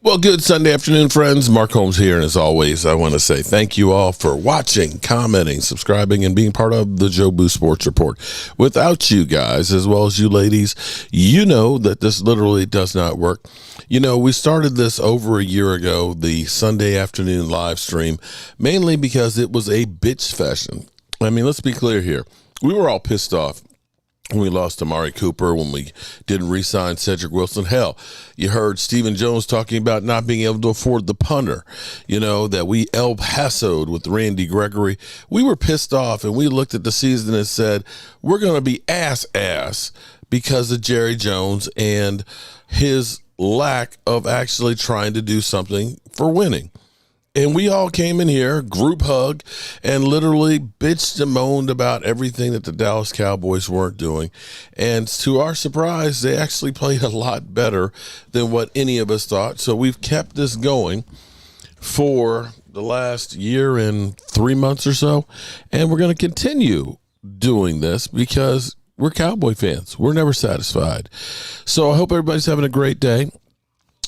Well, good Sunday afternoon, friends. Mark Holmes here, and as always, I want to say thank you all for watching, commenting, subscribing, and being part of the Joe Boo Sports Report. Without you guys, as well as you ladies, you know that this literally does not work. You know, we started this over a year ago, the Sunday afternoon live stream, mainly because it was a bitch fashion. I mean, let's be clear here. We were all pissed off when we lost Amari Cooper, when we didn't re-sign Cedric Wilson. Hell, you heard Stephen Jones talking about not being able to afford the punter, you know, that we El Paso'd with Randy Gregory. We were pissed off, and we looked at the season and said, we're going to be ass because of Jerry Jones and his lack of actually trying to do something for winning. And we all came in here, group hug, and literally bitched and moaned about everything that the Dallas Cowboys weren't doing. And to our surprise, they actually played a lot better than what any of us thought. So we've kept this going for the last year and 3 months or so. And we're going to continue doing this because we're Cowboy fans. We're never satisfied. So I hope everybody's having a great day.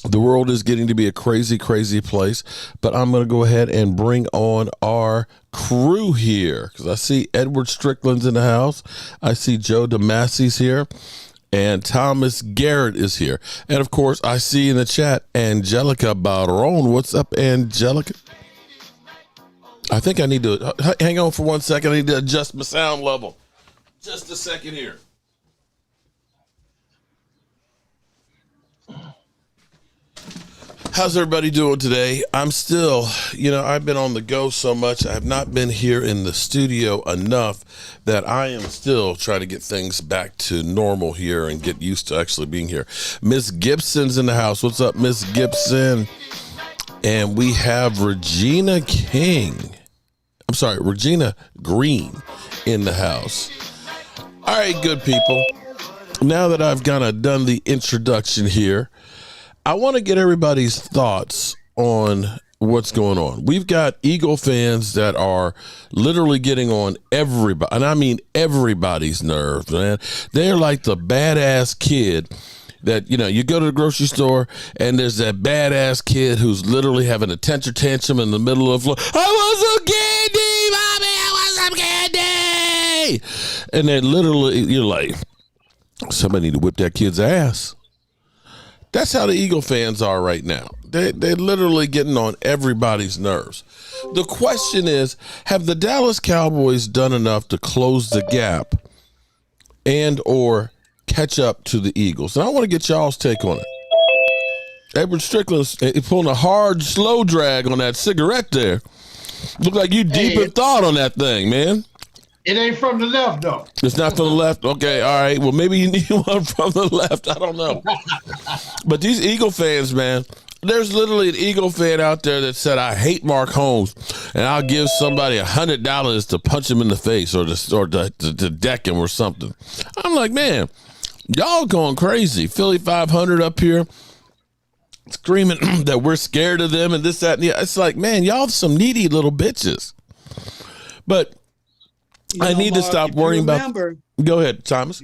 The world is getting to be a crazy, crazy place, but I'm going to go ahead and bring on our crew here because I see Edward Strickland's in the house. I see Joe DeMassi's here, and Thomas Garrett is here. And, of course, I see in the chat Angelica Baron. What's up, Angelica? I think I need to hang on for 1 second. I need to adjust my sound level. Just a second here. How's everybody doing today? I'm still, I've been on the go so much. I have not been here in the studio enough that I am still trying to get things back to normal here and get used to actually being here. Miss Gibson's in the house. What's up, Miss Gibson? And we have Regina Green in the house. All right, good people. Now that I've kind of done the introduction here, I want to get everybody's thoughts on what's going on. We've got Eagle fans that are literally getting on everybody, and I mean everybody's nerves, man. They're like the badass kid that, you go to the grocery store and there's that badass kid who's literally having a temper tantrum in the middle of the floor. I want some candy, Mommy. I want some candy. And then literally you're like, somebody need to whip that kid's ass. That's how the Eagle fans are right now. They're literally getting on everybody's nerves. The question is, have the Dallas Cowboys done enough to close the gap and or catch up to the Eagles? And I want to get y'all's take on it. Edward Strickland's pulling a hard, slow drag on that cigarette there. Look like you deep in thought on that thing, man. It ain't from the left, though. It's not from the left? Okay, all right. Well, maybe you need one from the left. I don't know. But these Eagle fans, man, there's literally an Eagle fan out there that said, I hate Mark Holmes, and I'll give somebody $100 to punch him in the face or to deck him or something. I'm like, man, y'all going crazy. Philly 500 up here screaming that we're scared of them and this, that, and the. It's like, man, y'all some needy little bitches. But I need to stop worrying about. Go ahead, Thomas.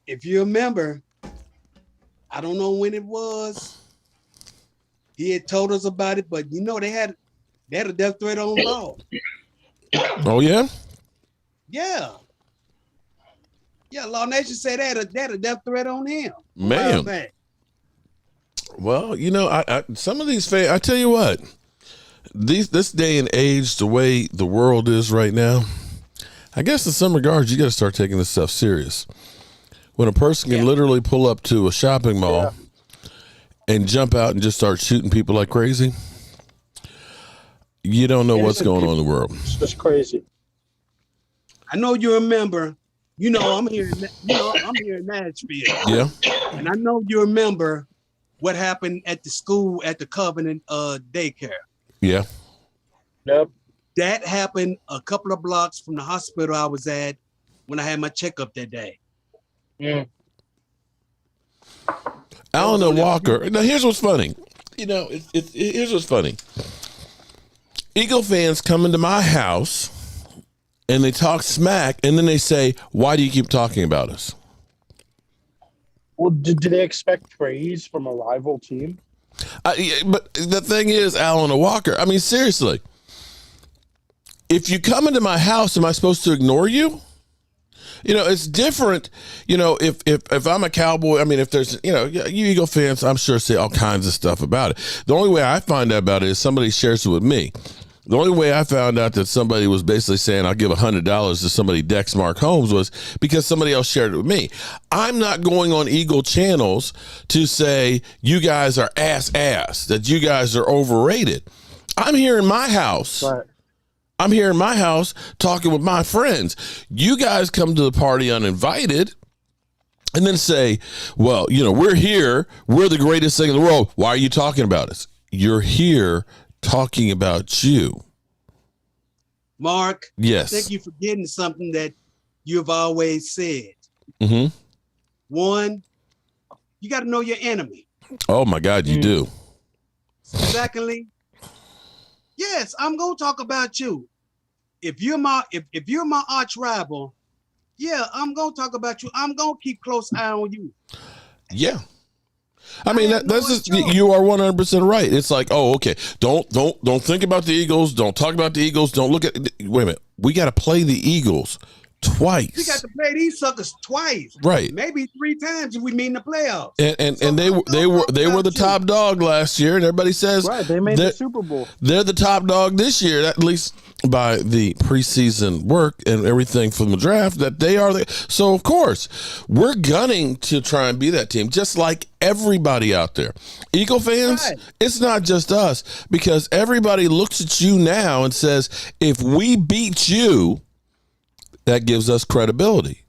If you remember, I don't know when it was. He had told us about it, but they had a death threat on Law. Oh yeah. Yeah. Law Nation said they had a death threat on him. Man. Well, I some of these fans. I tell you what, this day and age, the way the world is right now. I guess in some regards, you got to start taking this stuff serious. When a person can literally pull up to a shopping mall and jump out and just start shooting people like crazy, you don't know what's going on in the world. It's just crazy. I know you remember. I'm here. I'm here in Nashville. Yeah. And I know you remember what happened at the school at the Covenant daycare. Yeah. Yep. That happened a couple of blocks from the hospital I was at when I had my checkup that day. Mm. Alan Walker. Now, here's what's funny. Here's what's funny. Eagle fans come into my house and they talk smack, and then they say, why do you keep talking about us? Well, did they expect praise from a rival team? But the thing is, Alan Walker, I mean, seriously, if you come into my house, am I supposed to ignore you? It's different. If I'm a Cowboy, I mean, if there's, you Eagle fans, I'm sure say all kinds of stuff about it. The only way I find out about it is somebody shares it with me. The only way I found out that somebody was basically saying I'll give $100 to somebody decks Mark Holmes was because somebody else shared it with me. I'm not going on Eagle channels to say you guys are ass, that you guys are overrated. I'm here in my house. Right. I'm here in my house talking with my friends. You guys come to the party uninvited and then say, well, we're here. We're the greatest thing in the world. Why are you talking about us? You're here talking about you. Mark. Yes. I think you're forgetting something that you've always said. Mm-hmm. One, you got to know your enemy. Oh, my God, you do. Secondly, yes, I'm gonna talk about you. If you're my arch rival, yeah, I'm gonna talk about you. I'm gonna keep close eye on you. Yeah. I mean, you are 100% right. It's like, oh, okay. Don't think about the Eagles. Don't talk about the Eagles. Don't look at. Wait a minute. We got to play the Eagles twice. We got to play these suckers twice, right? Maybe 3 times if we meet in the playoffs. And they were the top dog last year, and everybody says right. They made the Super Bowl. They're the top dog this year, at least by the preseason work and everything from the draft. That they are so of course we're gunning to try and be that team, just like everybody out there. Eagle fans, right. It's not just us, because everybody looks at you now and says, if we beat you, that gives us credibility.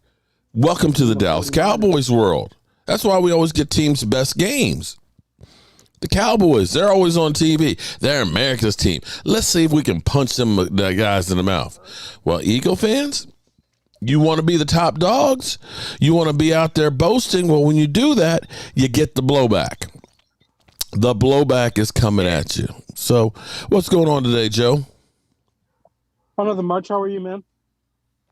Welcome to the Dallas Cowboys world. That's why we always get teams' best games. The Cowboys, they're always on TV. They're America's team. Let's see if we can punch them the guys in the mouth. Well, Eagle fans, you want to be the top dogs? You want to be out there boasting? Well, when you do that, you get the blowback. The blowback is coming at you. So what's going on today, Joe? Oh, nothing much. How are you, man?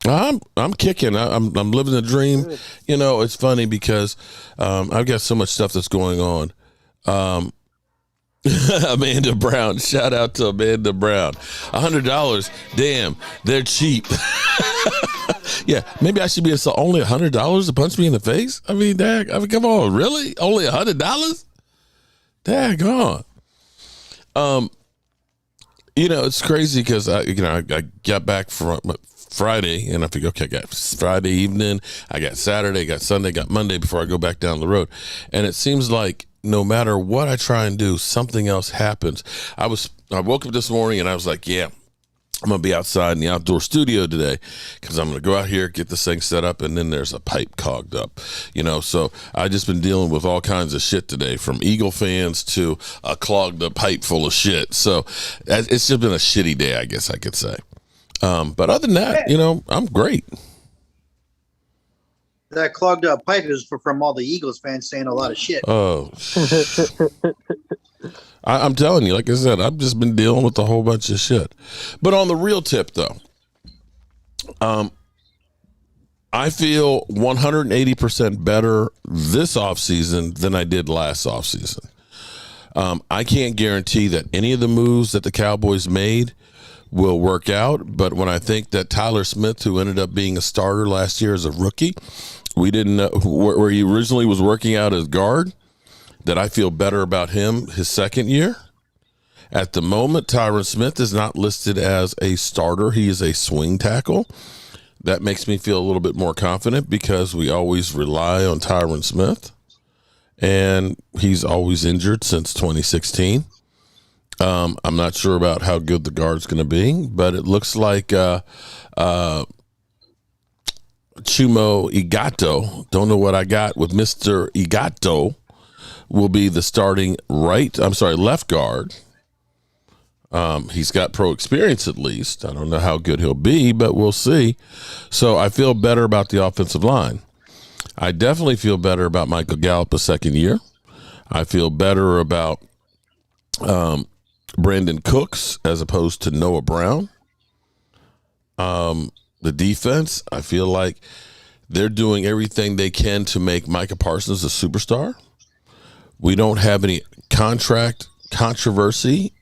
I'm kicking. I'm living the dream. Good. It's funny because I've got so much stuff that's going on. Amanda Brown. Shout out to Amanda Brown. $100. Damn, they're cheap. Yeah, maybe I should be only $100 to punch me in the face. I mean, come on, really? Only $100? Daggone. It's crazy because I got back from Friday, and I figure, okay, I got Friday evening, I got Saturday, I got Sunday, got Monday before I go back down the road. And it seems like no matter what I try and do, something else happens. I woke up this morning and I was like, yeah, I'm going to be outside in the outdoor studio today because I'm going to go out here, get this thing set up, and then there's a pipe clogged up, so I just been dealing with all kinds of shit today, from Eagle fans to a clogged up pipe full of shit. So it's just been a shitty day, I guess I could say. But other than that, I'm great. That clogged up pipe is from all the Eagles fans saying a lot of shit. Oh, I'm telling you, like I said, I've just been dealing with a whole bunch of shit. But on the real tip, though, I feel 180% better this offseason than I did last offseason. I can't guarantee that any of the moves that the Cowboys made will work out, but when I think that Tyler Smith, who ended up being a starter last year as a rookie, we didn't know where he originally was working out as guard, that I feel better about him his second year. At the moment, Tyron Smith is not listed as a starter. He is a swing tackle. That makes me feel a little bit more confident because we always rely on Tyron Smith, and he's always injured since 2016. I'm not sure about how good the guard's going to be, but it looks like Chumo Igato, don't know what I got with Mr. Igato, will be the starting left guard. He's got pro experience at least. I don't know how good he'll be, but we'll see. So I feel better about the offensive line. I definitely feel better about Michael Gallup a second year. I feel better about Brandon Cooks as opposed to Noah Brown. The defense, I feel like they're doing everything they can to make Micah Parsons a superstar. We don't have any contract controversy,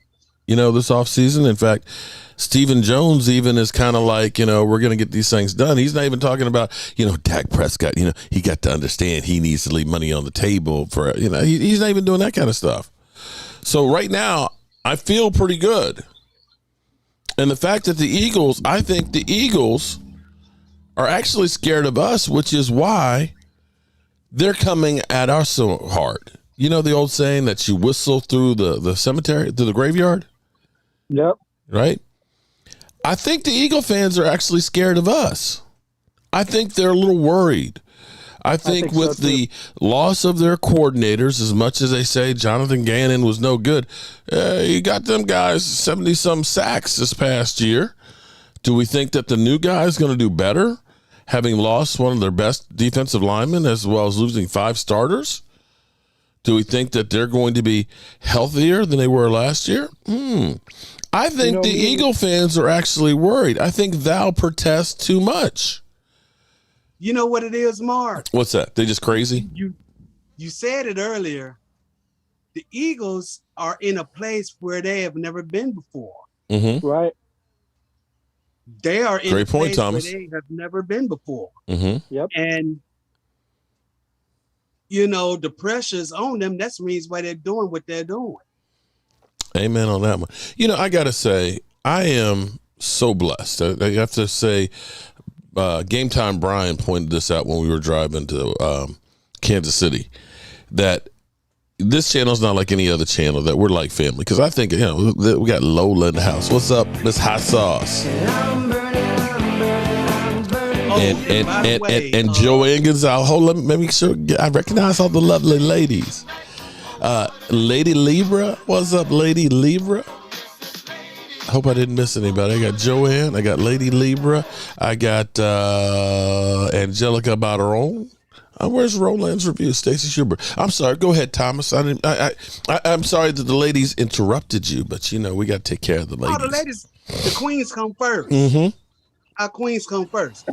this offseason. In fact, Stephen Jones even is kind of like, we're going to get these things done. He's not even talking about, Dak Prescott, he got to understand he needs to leave money on the table for, he's not even doing that kind of stuff. So right now, I feel pretty good. And the fact that I think the Eagles are actually scared of us, which is why they're coming at us so hard. You know the old saying that you whistle through the cemetery, through the graveyard? Yep. Right? I think the Eagle fans are actually scared of us. I think they're a little worried. I think with the loss of their coordinators, as much as they say Jonathan Gannon was no good, you got them guys 70-some sacks this past year. Do we think that the new guy is going to do better, having lost one of their best defensive linemen as well as losing 5 starters? Do we think that they're going to be healthier than they were last year? I think the Eagle fans are actually worried. I think thou protest too much. You know what it is, Mark? What's that? They just crazy? You said it earlier. The Eagles are in a place where they have never been before. Mm-hmm. Right. They are in a place Thomas. where they have never been before. Mm-hmm. Yep. And, the pressure's on them. That's the reason why they're doing what they're doing. Amen on that one. I got to say, I am so blessed. I have to say, Game Time Brian pointed this out when we were driving to Kansas City, that this channel is not like any other channel, that we're like family. Because I think, we got Lola in the house. What's up, Miss Hot Sauce? And Joanne Gonzalez. Hold on, let me make sure I recognize all the lovely ladies. Lady Libra. What's up, Lady Libra? Hope I didn't miss anybody. I got Joanne. I got Lady Libra. I got Angelica Barron. Where's Roland's review? Stacey Schubert. I'm sorry. Go ahead, Thomas. I'm sorry that the ladies interrupted you, but we got to take care of the ladies. Oh, the ladies, the queens come first. Mm-hmm. Our queens come first.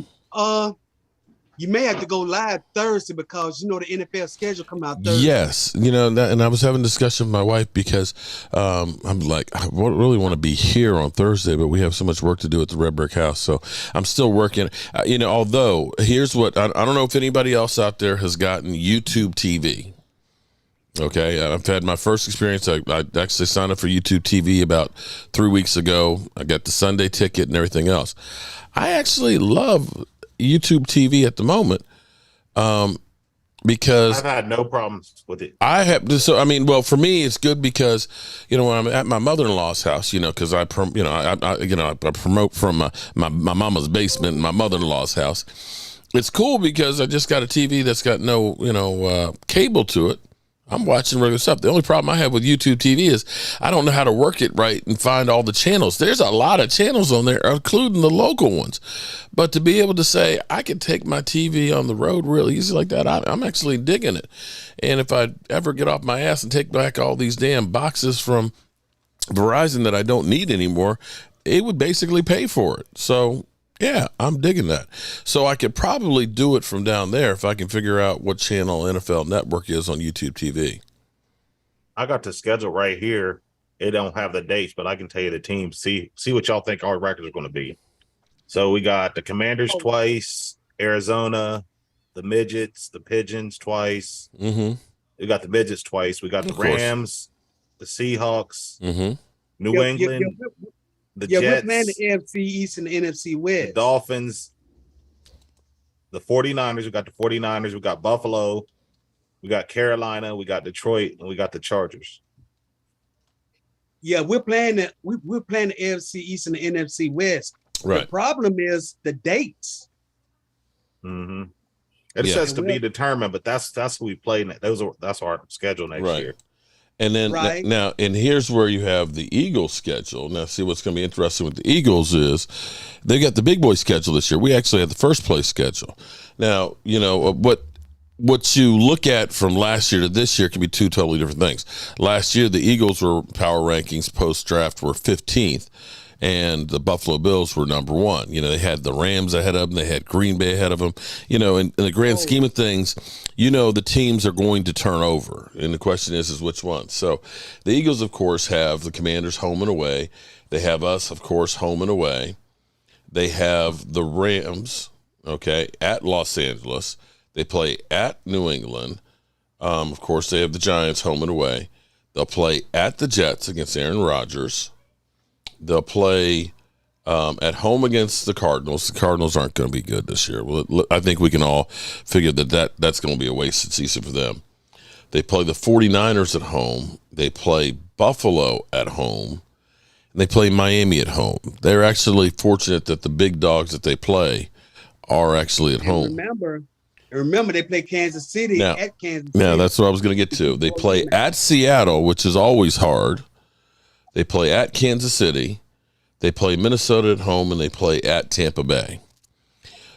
You may have to go live Thursday because the NFL schedule come out Thursday. Yes, and I was having a discussion with my wife because I'm like, I really want to be here on Thursday, but we have so much work to do at the Red Brick House, so I'm still working. Although here's what I don't know if anybody else out there has gotten YouTube TV. Okay, I've had my first experience. I actually signed up for YouTube TV about 3 weeks ago. I got the Sunday ticket and everything else. I actually love YouTube TV at the moment because I've had no problems with it. For me it's good because when I'm at my mother-in-law's house, because I promote from my mama's basement in my mother-in-law's house. It's cool because I just got a TV that's got no cable to it. I'm watching regular stuff. The only problem I have with YouTube TV is I don't know how to work it right and find all the channels. There's a lot of channels on there, including the local ones. But to be able to say, I could take my TV on the road real easy like that, I'm actually digging it. And if I ever get off my ass and take back all these damn boxes from Verizon that I don't need anymore, it would basically pay for it. So, yeah, I'm digging that. So I could probably do it from down there if I can figure out what channel NFL Network is on YouTube TV. I got the schedule right here. It don't have the dates, but I can tell you the teams. See what y'all think our records are going to be. So we got the Commanders twice, Arizona, the Midgets, the Pigeons twice. Mm-hmm. We got the Midgets twice. We got the Rams, the Seahawks, New England. The Jets, we're playing the AFC East and the NFC West. The Dolphins, the 49ers. We got the 49ers. We got Buffalo. We got Carolina. We got Detroit, and we got the Chargers. Yeah, we're playing the AFC East and the NFC West. Right. The problem is the dates. Mm-hmm. It says to be determined, but that's who we play. That's our schedule next year. And then now, and here's where you have the Eagles schedule. Now, see what's going to be interesting with the Eagles is they got the big boy schedule this year. We actually had the first place schedule. Now, what you look at from last year to this year can be two totally different things. Last year, the Eagles were power rankings post draft were 15th. and the Buffalo Bills were number one. You know, they had the Rams ahead of them. They had Green Bay ahead of them. You know, in the grand scheme of things, you know, the teams are going to turn over. And the question is which one? So the Eagles, of course, have the Commanders home and away. They have us, of course, home and away. They have the Rams, okay, at Los Angeles. They play at New England. Of course, they have the Giants home and away. They'll play at the Jets against Aaron Rodgers. They'll play at home against the Cardinals. The Cardinals aren't going to be good this year. Well, I think we can all figure that's going to be a wasted season for them. They play the 49ers at home. They play Buffalo at home. And they play Miami at home. They're actually fortunate that the big dogs that they play are actually at home. Remember, they play Kansas City at Kansas City. Yeah, that's what I was going to get to. They play at Seattle, which is always hard. They play at Kansas City. They play Minnesota at home, and they play at Tampa Bay.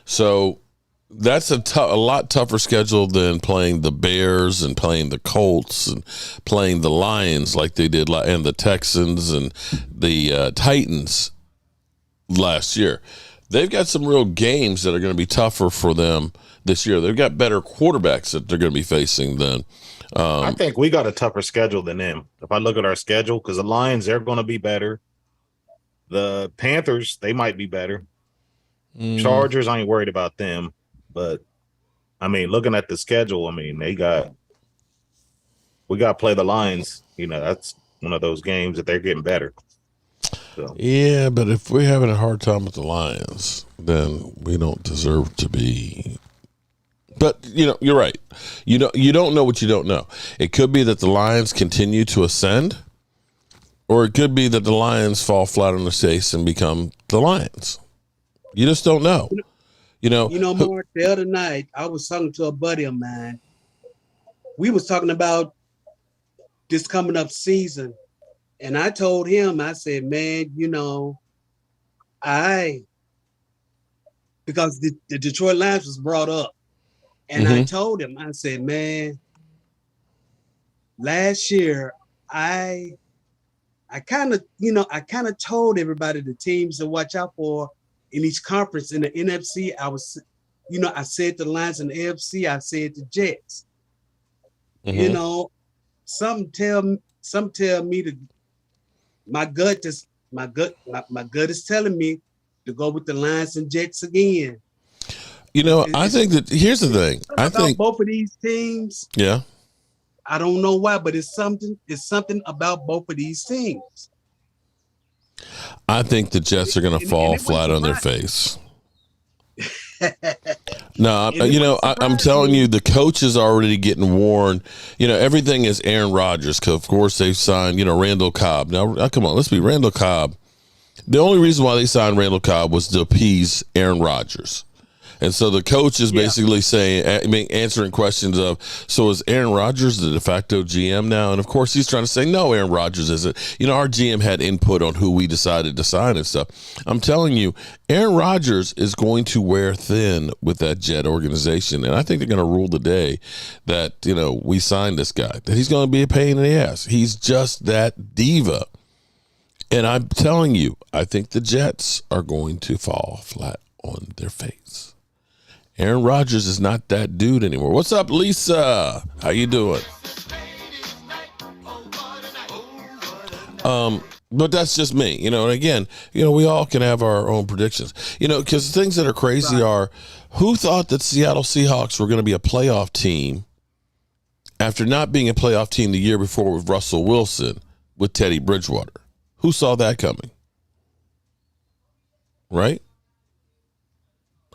So that's a lot tougher schedule than playing the Bears and playing the Colts and playing the Lions like they did, and the Texans and the Titans last year. They've got some real games that are going to be tougher for them this year. They've got better quarterbacks that they're going to be facing than. I think we got a tougher schedule than them. If I look at our schedule, because the Lions, they're going to be better. The Panthers, they might be better. Chargers, I ain't worried about them. But, I mean, looking at the schedule, I mean, we got to play the Lions. You know, that's one of those games that they're getting better. So. Yeah, but if we're having a hard time with the Lions, then we don't deserve to be. But, you know, you're right. You don't know what you don't know. It could be that the Lions continue to ascend, or it could be that the Lions fall flat on their face and become the Lions. You just don't know. Mark, the other night, I was talking to a buddy of mine. We was talking about this coming up season. And I told him, I said, man, because the Detroit Lions was brought up. And I told him, I said, man, last year, I kind of told everybody the teams to watch out for in each conference. In the NFC, I said the Lions. In the AFC, I said the Jets. Some tell me to. My gut is telling me to go with the Lions and Jets again. I think that here's the thing. I think both of these teams. Yeah. I don't know why, but it's something about both of these teams. I think the Jets are going to fall flat on their face. No, I'm telling you, the coach is already getting worn. Everything is Aaron Rodgers, because of course they've signed, Randall Cobb. Now, come on, let's be Randall Cobb. The only reason why they signed Randall Cobb was to appease Aaron Rodgers. And so the coach is basically answering questions of, so is Aaron Rodgers the de facto GM now? And of course he's trying to say, no, Aaron Rodgers isn't. Our GM had input on who we decided to sign and stuff. I'm telling you, Aaron Rodgers is going to wear thin with that Jet organization. And I think they're going to rule the day that, we signed this guy, that he's going to be a pain in the ass. He's just that diva. And I'm telling you, I think the Jets are going to fall flat on their face. Aaron Rodgers is not that dude anymore. What's up, Lisa? How you doing? But that's just me, and again, we all can have our own predictions, because things that are crazy are, who thought that Seattle Seahawks were going to be a playoff team after not being a playoff team the year before with Russell Wilson with Teddy Bridgewater? Who saw that coming? Right?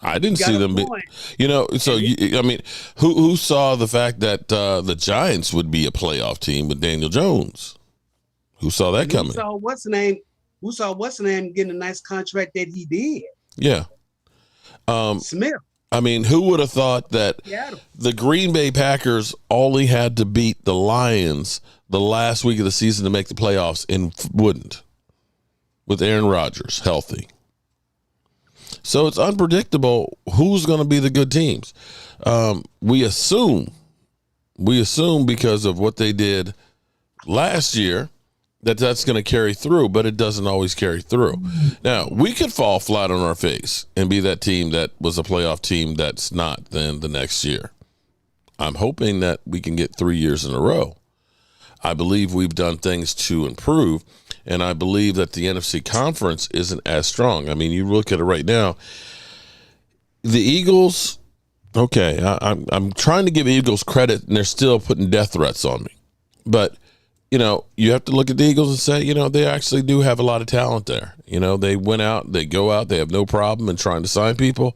I didn't see them be, who saw the fact that the Giants would be a playoff team with Daniel Jones? Who saw that coming? Who saw what's the name getting a nice contract that he did? Yeah. Smith. Who would have thought that the Green Bay Packers only had to beat the Lions the last week of the season to make the playoffs and wouldn't, with Aaron Rodgers healthy? So it's unpredictable who's going to be the good teams. We assume because of what they did last year that's going to carry through, but it doesn't always carry through. Now, we could fall flat on our face and be that team that was a playoff team that's not then the next year. I'm hoping that we can get 3 years in a row. I believe we've done things to improve, and I believe that the NFC conference isn't as strong. I mean, you look at it right now, the Eagles, okay, I'm trying to give Eagles credit, and they're still putting death threats on me. But, you have to look at the Eagles and say, they actually do have a lot of talent there. They went out, they go out, they have no problem in trying to sign people,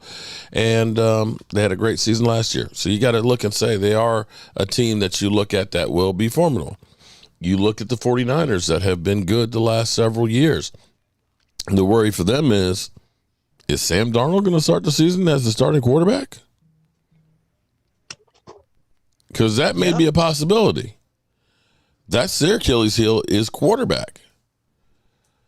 and they had a great season last year. So you got to look and say they are a team that you look at that will be formidable. You look at the 49ers that have been good the last several years. The worry for them is Sam Darnold going to start the season as the starting quarterback? Because that may be a possibility. That's their Achilles heel is quarterback.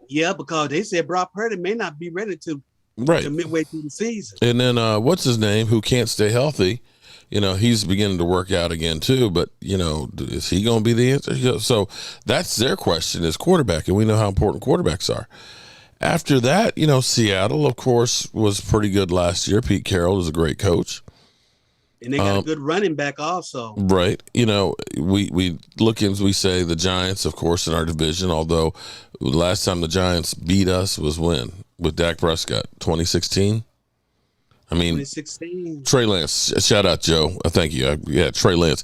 Yeah, because they said Brock Purdy may not be ready to midway through the season. And then what's his name, who can't stay healthy? He's beginning to work out again too, but is he going to be the answer? So that's their question is quarterback, and we know how important quarterbacks are. After that, Seattle, of course, was pretty good last year. Pete Carroll is a great coach. And they got a good running back also. Right. We look and we say the Giants, of course, in our division, although the last time the Giants beat us was when? With Dak Prescott, 2016? I mean, 2016. Trey Lance, shout out, Joe. Thank you. Yeah, Trey Lance.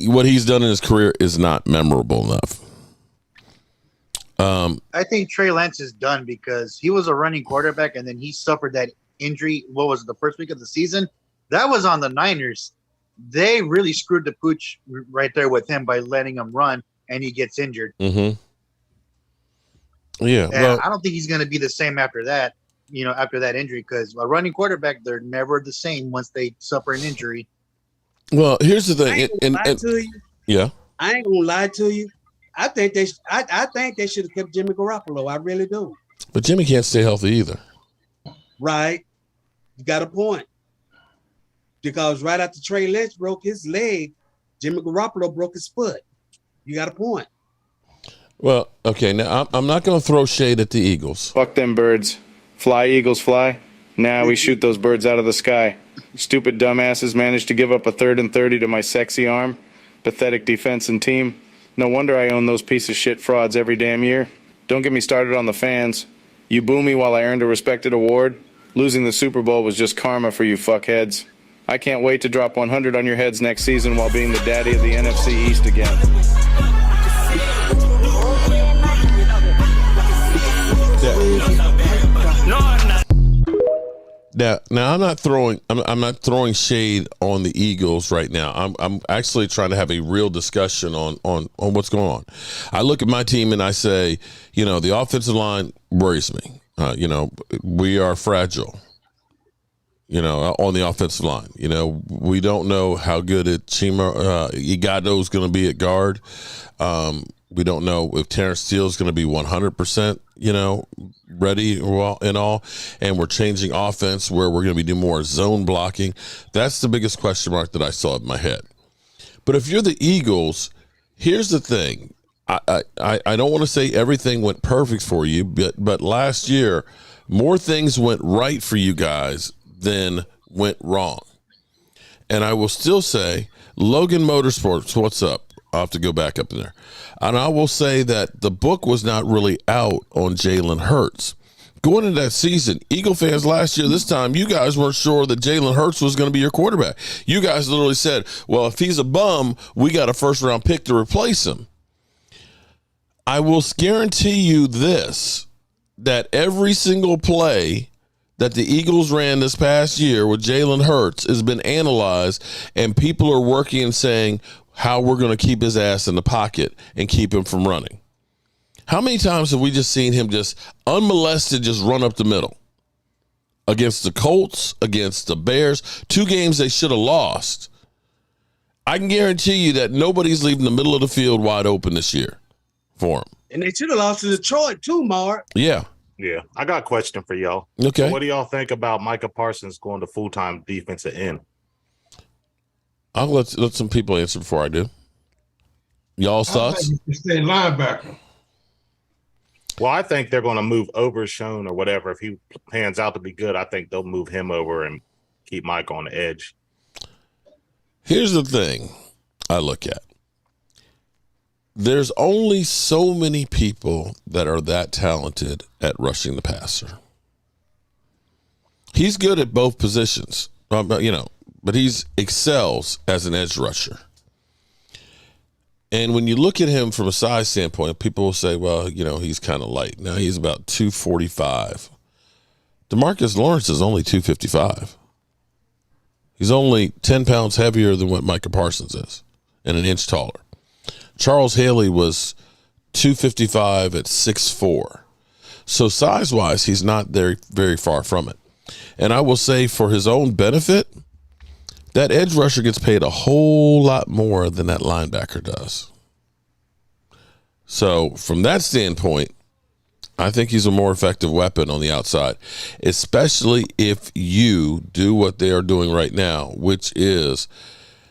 What he's done in his career is not memorable enough. I think Trey Lance is done because he was a running quarterback and then he suffered that injury. What was it, the first week of the season? That was on the Niners. They really screwed the pooch right there with him by letting him run, and he gets injured. Mm-hmm. Yeah, and I don't think he's going to be the same after that. After that injury, because a running quarterback, they're never the same once they suffer an injury. Well, here's the thing. Yeah, I ain't gonna lie to you. I think they should have kept Jimmy Garoppolo. I really do. But Jimmy can't stay healthy either. Right, you got a point. Because right after Trey Lance broke his leg, Jimmy Garoppolo broke his foot. You got a point. Well, okay, now I'm not going to throw shade at the Eagles. Fuck them birds. Fly, Eagles, fly. Now we shoot those birds out of the sky. Stupid dumbasses managed to give up a 3rd and 30 to my sexy arm. Pathetic defense and team. No wonder I own those piece of shit frauds every damn year. Don't get me started on the fans. You boo me while I earned a respected award. Losing the Super Bowl was just karma for you fuckheads. I can't wait to drop 100 on your heads next season while being the daddy of the NFC East again. Now I'm not throwing shade on the Eagles right now. I'm actually trying to have a real discussion on what's going on. I look at my team and I say, the offensive line worries me. We are fragile. On the offensive line, we don't know how good Igado is going to be at guard. We don't know if Terrence Steele is going to be 100%, ready and all. And we're changing offense where we're going to be doing more zone blocking. That's the biggest question mark that I saw in my head. But if you're the Eagles, here's the thing. I don't want to say everything went perfect for you, but last year, more things went right for you guys than went wrong. And I will still say, Logan Motorsports, what's up? I'll have to go back up in there. And I will say that the book was not really out on Jalen Hurts. Going into that season, Eagle fans last year, this time, you guys weren't sure that Jalen Hurts was going to be your quarterback. You guys literally said, well, if he's a bum, we got a first-round pick to replace him. I will guarantee you this, that every single play that the Eagles ran this past year with Jalen Hurts has been analyzed, and people are working and saying how we're going to keep his ass in the pocket and keep him from running. How many times have we just seen him just unmolested just run up the middle? Against the Colts, against the Bears, 2 games they should have lost. I can guarantee you that nobody's leaving the middle of the field wide open this year for him. And they should have lost to Detroit too, Mark. Yeah. Yeah, I got a question for y'all. Okay. So what do y'all think about Micah Parsons going to full-time defensive end? I'll let some people answer before I do. Y'all's thoughts? I think he should stay linebacker. Well, I think they're going to move over Schoen or whatever. If he pans out to be good, I think they'll move him over and keep Mike on the edge. Here's the thing I look at. There's only so many people that are that talented at rushing the passer. He's good at both positions, but he's excels as an edge rusher. And when you look at him from a size standpoint, people will say, well, he's kind of light. Now he's about 245. DeMarcus Lawrence is only 255. He's only 10 pounds heavier than what Micah Parsons is and an inch taller. Charles Haley was 255 at 6'4". So size-wise, he's not very far from it. And I will say for his own benefit, that edge rusher gets paid a whole lot more than that linebacker does. So from that standpoint, I think he's a more effective weapon on the outside, especially if you do what they are doing right now, which is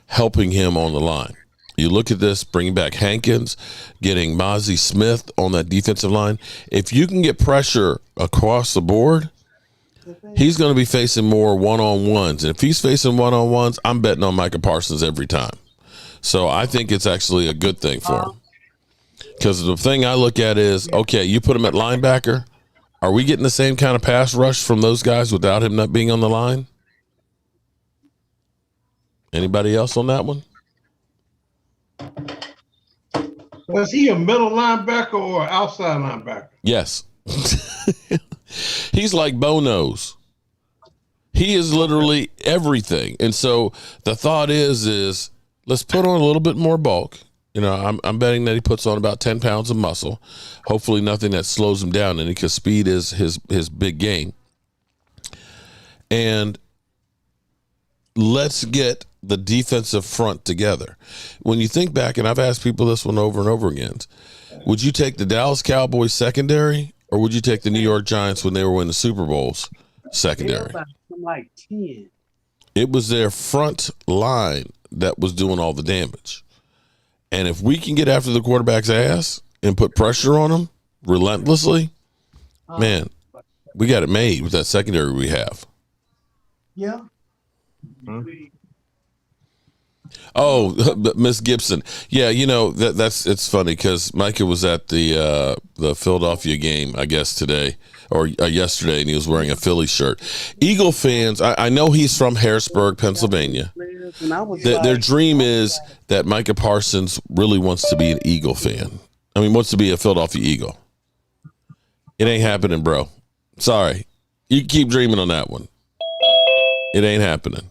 helping him on the line. You look at this, bringing back Hankins, getting Mozzie Smith on that defensive line. If you can get pressure across the board, he's going to be facing more one-on-ones. And if he's facing one-on-ones, I'm betting on Micah Parsons every time. So I think it's actually a good thing for him. Because the thing I look at is, okay, you put him at linebacker. Are we getting the same kind of pass rush from those guys without him not being on the line? Anybody else on that one? Was he a middle linebacker or outside linebacker? Yes. He's like Bo Nose. He is literally everything. And so the thought is let's put on a little bit more bulk. I'm betting that he puts on about 10 pounds of muscle. Hopefully nothing that slows him down any, because speed is his big game. And let's get the defensive front together. When you think back, and I've asked people this one over and over again, would you take the Dallas Cowboys secondary, or would you take the New York Giants when they were winning the Super Bowls secondary? Like 10. It was their front line that was doing all the damage. And if we can get after the quarterback's ass and put pressure on him relentlessly, man, we got it made with that secondary we have. Yeah. Oh, Miss Gibson. Yeah, it's funny because Micah was at the Philadelphia game, I guess, today or yesterday, and he was wearing a Philly shirt. Eagle fans, I know he's from Harrisburg, Pennsylvania. Their dream is that Micah Parsons really wants to be an Eagle fan. I mean, wants to be a Philadelphia Eagle. It ain't happening, bro. Sorry. You keep dreaming on that one. It ain't happening.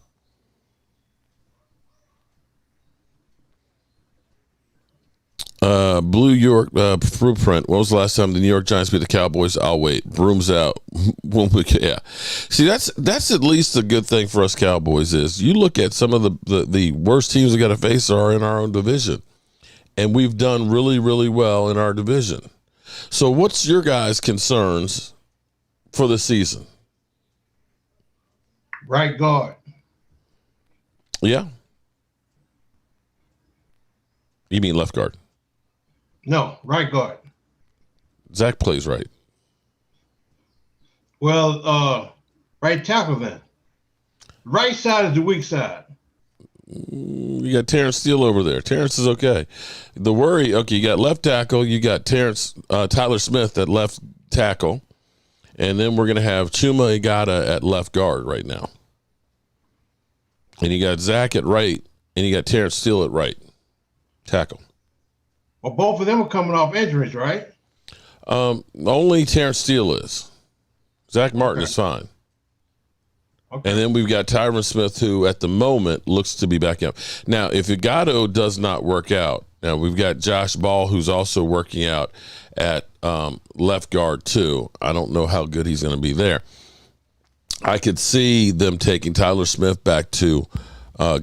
Blue York Blueprint. When was the last time the New York Giants beat the Cowboys? I'll wait. Brooms out. Yeah. See, that's at least a good thing for us Cowboys is you look at some of the worst teams we got to face are in our own division. And we've done really, really well in our division. So what's your guys' concerns for the season? Right guard. Yeah. You mean left guard? No, right guard. Zach plays right. Well, right tackle then. Right side is the weak side. You got Terrence Steele over there. Terrence is okay. The worry, okay, you got left tackle. You got Tyler Smith at left tackle. And then we're going to have Chuma Igata at left guard right now. And you got Zach at right, and you got Terrence Steele at right tackle. Well, both of them are coming off injuries, right? Only Terrence Steele is. Zach Martin is fine. Okay. And then we've got Tyron Smith, who at the moment looks to be back out. Now, if Igato does not work out, now we've got Josh Ball, who's also working out at left guard too. I don't know how good he's going to be there. I could see them taking Tyler Smith back to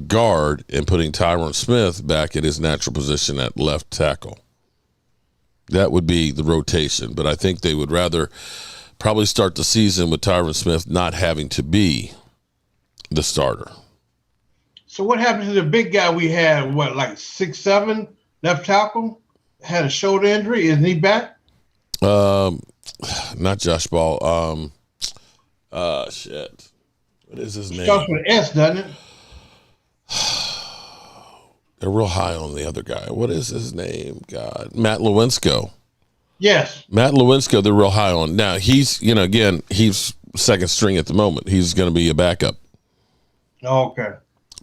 guard and putting Tyron Smith back at his natural position at left tackle. That would be the rotation, but I think they would rather probably start the season with Tyron Smith not having to be the starter. So what happened to the big guy we had, like 6'7", left tackle? Had a shoulder injury. Isn't he back? Not Josh Ball. Shit. What is his name? Starts with an S, doesn't it? They're real high on the other guy. What is his name? God, Matt Lewinsky. Yes. Matt Lewinsky, they're real high on. Now, he's, again, he's second string at the moment. He's going to be a backup. Okay.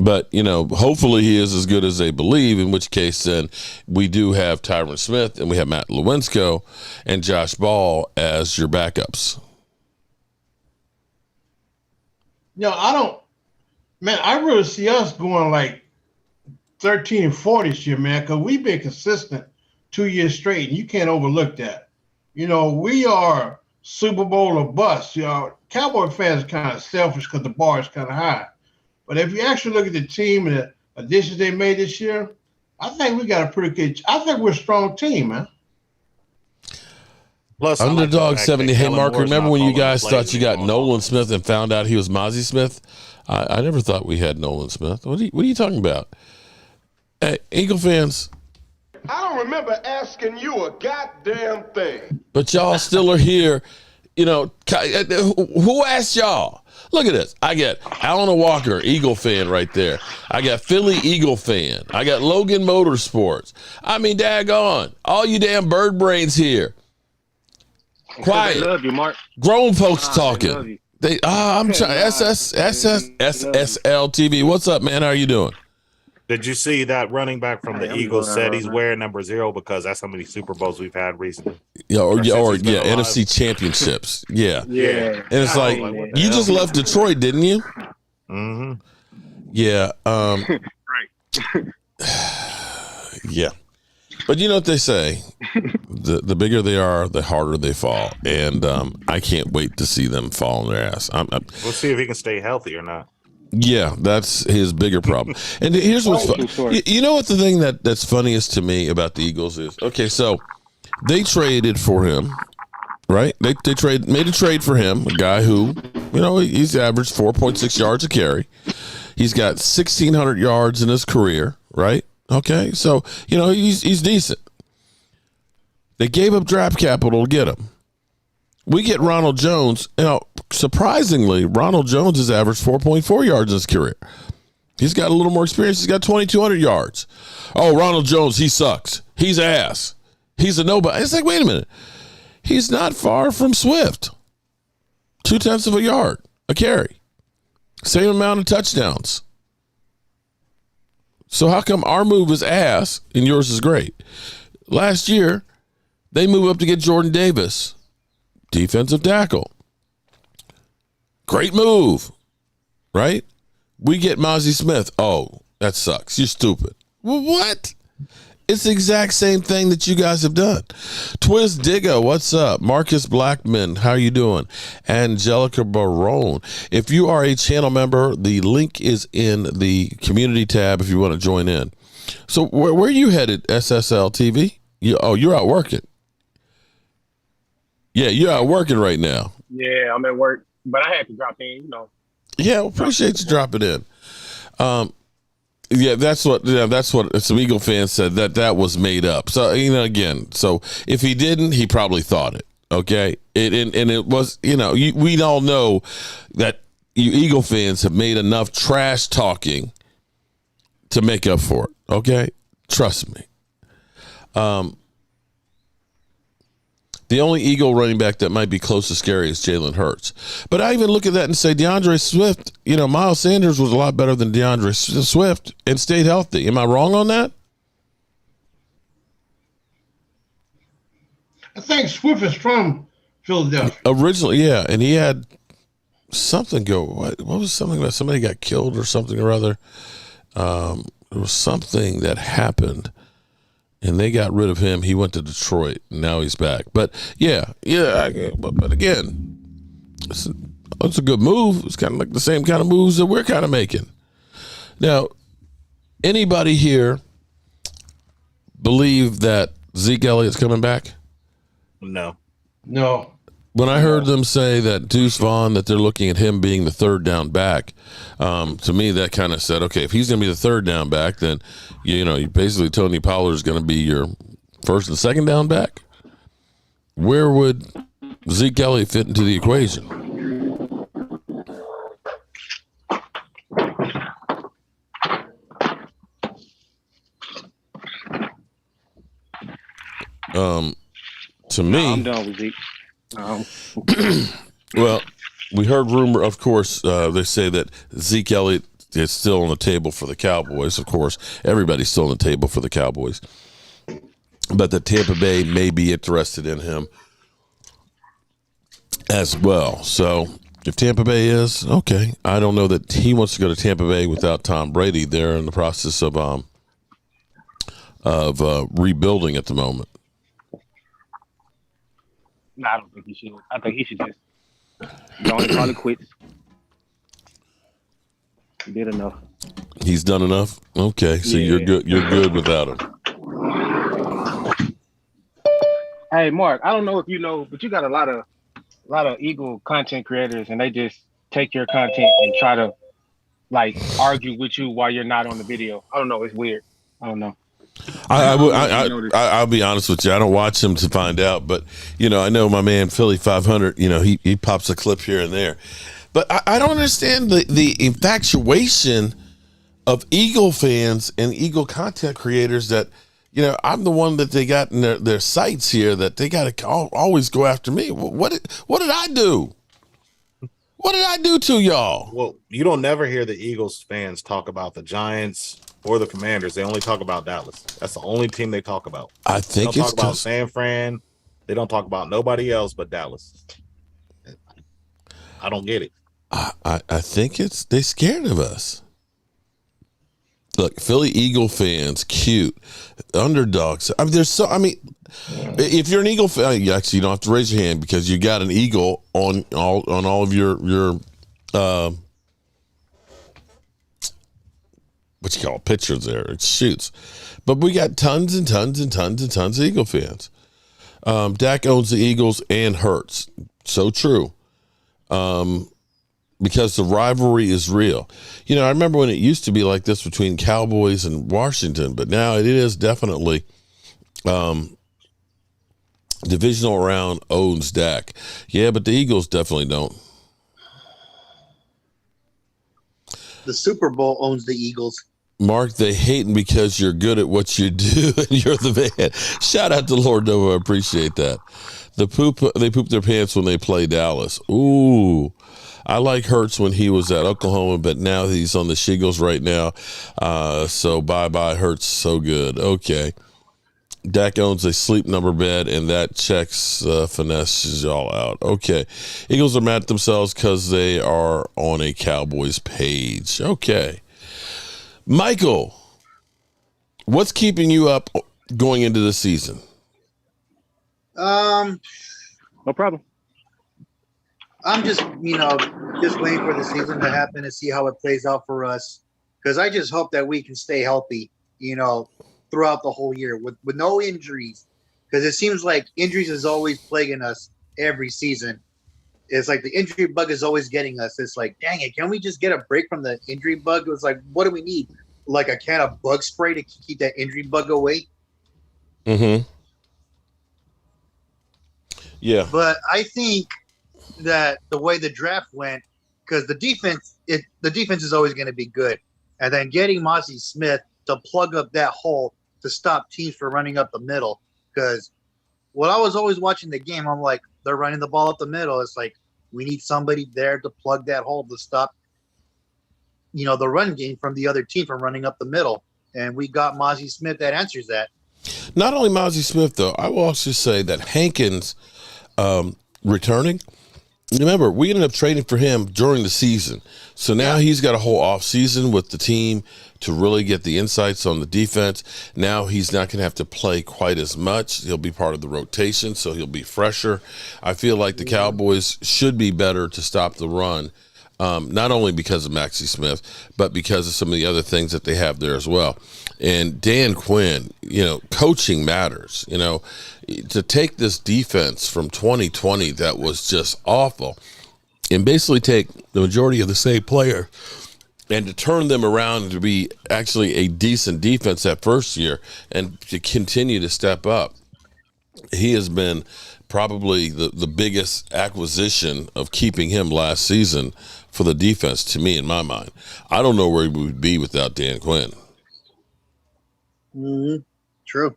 But, hopefully he is as good as they believe, in which case then we do have Tyron Smith and we have Matt Lewinsky and Josh Ball as your backups. I really see us going like 13 and 40 this year, man, because we've been consistent 2 years straight, and you can't overlook that. We are Super Bowl or bust. Cowboy fans are kind of selfish because the bar is kind of high. But if you actually look at the team and the additions they made this year, I think we got a pretty good – I think we're a strong team, man. Plus, Underdog 70. Hey, Mark, remember when you guys thought you got anymore. Nolan Smith and found out he was Mozzie Smith? I never thought we had Nolan Smith. What are you talking about? Hey, Eagle fans. I don't remember asking you a goddamn thing. But y'all still are here. Who asked y'all? Look at this. I got Alan Walker, Eagle fan right there. I got Philly Eagle fan. I got Logan Motorsports. I mean, daggone. All you damn bird brains here. Quiet. I love you, Mark. Grown folks talking. Love you. I'm trying. SSL TV. What's up, man? How are you doing? Did you see that running back from the Eagles said he's wearing number 0 because that's how many Super Bowls we've had recently? Yeah, or alive. NFC championships. Yeah. Yeah. And it's like, what the you hell? just left Detroit, didn't you? Mm-hmm. Yeah. Right. Yeah. But you know what they say? The bigger they are, the harder they fall. And I can't wait to see them fall on their ass. We'll see if he can stay healthy or not. Yeah, that's his bigger problem. And here's what's fun. You know what the thing that's funniest to me about the Eagles is? Okay, so they traded for him, right? They made a trade for him, a guy who, he's averaged 4.6 yards a carry. He's got 1,600 yards in his career, right? Okay, so, he's decent. They gave up draft capital to get him. We get Ronald Jones. Surprisingly, Ronald Jones has averaged 4.4 yards in his career. He's got a little more experience. He's got 2,200 yards. Oh, Ronald Jones, he sucks. He's ass. He's a nobody. It's like, wait a minute. He's not far from Swift. 0.2 of a yard a carry. Same amount of touchdowns. So how come our move is ass and yours is great? Last year, they move up to get Jordan Davis, defensive tackle. Great move, right? We get Mozzie Smith. Oh, that sucks. You're stupid. Well, what? It's the exact same thing that you guys have done. Twiz Digga, what's up? Marcus Blackman, how are you doing? Angelica Barone. If you are a channel member, the link is in the community tab if you want to join in. So where are you headed, SSL TV? You're out working. Yeah, you're out working right now. Yeah, I'm at work, but I had to drop in, Yeah, well, appreciate you dropping in. Yeah, that's what some Eagle fans said that was made up. So again, so if he didn't, he probably thought it. Okay, it was we all know that you Eagle fans have made enough trash talking to make up for it. Okay, trust me. The only Eagle running back that might be close to scary is Jalen Hurts. But I even look at that and say DeAndre Swift, Miles Sanders was a lot better than DeAndre Swift and stayed healthy. Am I wrong on that? I think Swift is from Philadelphia. Originally, yeah. And he had something go, what was something that somebody got killed or something or other? There was something that happened. And they got rid of him. He went to Detroit. And now he's back. But but again, it's a good move. It's kind of like the same kind of moves that we're kind of making. Now, anybody here believe that Zeke Elliott's coming back? No. When I heard them say that Deuce Vaughn, that they're looking at him being the third down back, to me that kind of said, okay, if he's going to be the third down back, then basically Tony Pollard is going to be your first and second down back. where would Zeke Elliott fit into the equation? To me, I'm done with Zeke. well, we heard rumor, of course, they say that Zeke Elliott is still on the table for the Cowboys. Of course, everybody's still on the table for the Cowboys. But that Tampa Bay may be interested in him as well. So if Tampa Bay is, okay. I don't know that he wants to go to Tampa Bay without Tom Brady. They're in the process of rebuilding at the moment. No, I don't think he should. I think he should just go and call it quits. He did enough. He's done enough? Okay, so Yeah. you're good without him. Hey, Mark, I don't know if you know, but you got a lot of Eagle content creators, and they just take your content and try to like argue with you while you're not on the video. I don't know. It's weird. I don't know. I'll be honest with you. I don't watch him to find out, but I know my man Philly 500. He pops a clip here and there, but I don't understand the infatuation of Eagle fans and Eagle content creators that I'm the one that they got in their sights here that they got to always go after me. What did I do? What did I do to y'all? Well, you don't never hear the Eagles fans talk about the Giants or the Commanders. They only talk about Dallas. That's the only team they talk about. I think they don't talk about San Fran. They don't talk about nobody else but Dallas. I don't get it. I think they scared of us. Look, Philly Eagle fans, cute underdogs. If you're an Eagle fan, you actually don't have to raise your hand because you got an eagle on all of your what you call pictures there. It shoots, but we got tons and tons and tons and tons of Eagle fans. Dak owns the Eagles and Hurts. So true. Because the rivalry is real. I remember when it used to be like this between Cowboys and Washington, but now it is definitely divisional round owns Dak. Yeah, but the Eagles definitely don't. The Super Bowl owns the Eagles. Mark, they hating because you're good at what you do and you're the man. Shout out to Lord Nova. I appreciate that. They poop their pants when they play Dallas. Ooh. I like Hurts when he was at Oklahoma, but now he's on the Shingles right now. So bye-bye Hurts. So good. Okay. Dak owns a sleep number bed, and that checks finesses y'all out. Okay. Eagles are mad at themselves because they are on a Cowboys page. Okay. Michael, what's keeping you up going into the season? No problem. I'm just waiting for the season to happen and see how it plays out for us. Because I just hope that we can stay healthy, throughout the whole year with no injuries. Because it seems like injuries is always plaguing us every season. It's like the injury bug is always getting us. It's like, dang it, can we just get a break from the injury bug? It's like, what do we need? Like a can of bug spray to keep that injury bug away? Mm-hmm. Yeah. But I think that the way the draft went, because the defense is always going to be good, and then getting Mozzie Smith to plug up that hole to stop teams from running up the middle. Because when I was always watching the game, I'm like, they're running the ball up the middle. It's like we need somebody there to plug that hole to stop, the run game from the other team from running up the middle. And we got Mozzie Smith that answers that. Not only Mozzie Smith, though, I will also say that Hankins returning. Remember, we ended up trading for him during the season. So now he's got a whole off season with the team to really get the insights on the defense. Now he's not going to have to play quite as much. He'll be part of the rotation, so he'll be fresher. I feel like the Cowboys should be better to stop the run, not only because of Maxie Smith, but because of some of the other things that they have there as well. And Dan Quinn, coaching matters. To take this defense from 2020 that was just awful and basically take the majority of the same player and to turn them around to be actually a decent defense that first year and to continue to step up. he has been probably the biggest acquisition of keeping him last season for the defense to me, in my mind. I don't know where we would be without Dan Quinn. Mm-hmm. True.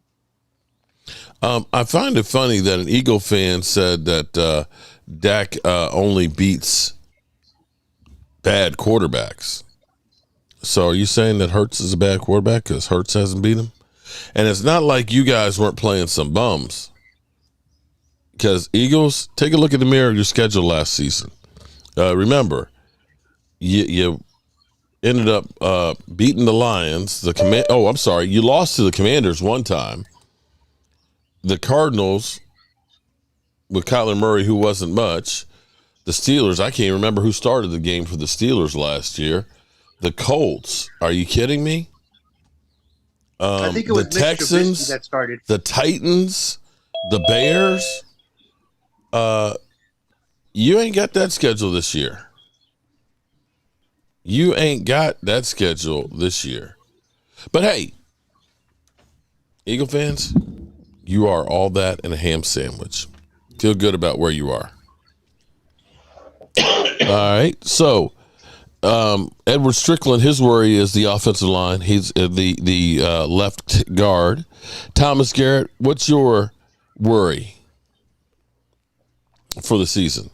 I find it funny that an Eagle fan said that Dak only beats bad quarterbacks. So are you saying that Hurts is a bad quarterback because Hurts hasn't beat him? And it's not like you guys weren't playing some bums. Because Eagles, take a look at the mirror of your schedule last season. Remember, you ended up beating the Lions. You lost to the Commanders one time. The Cardinals with Kyler Murray, who wasn't much. The Steelers, I can't remember who started the game for the Steelers last year. The Colts, are you kidding me? I think it was the Texans that started. The Titans, the Bears. You ain't got that schedule this year. You ain't got that schedule this year. But hey, Eagle fans, you are all that and a ham sandwich. Feel good about where you are. All right. So, Edward Strickland, his worry is the offensive line. He's the left guard. Thomas Garrett, what's your worry for the season?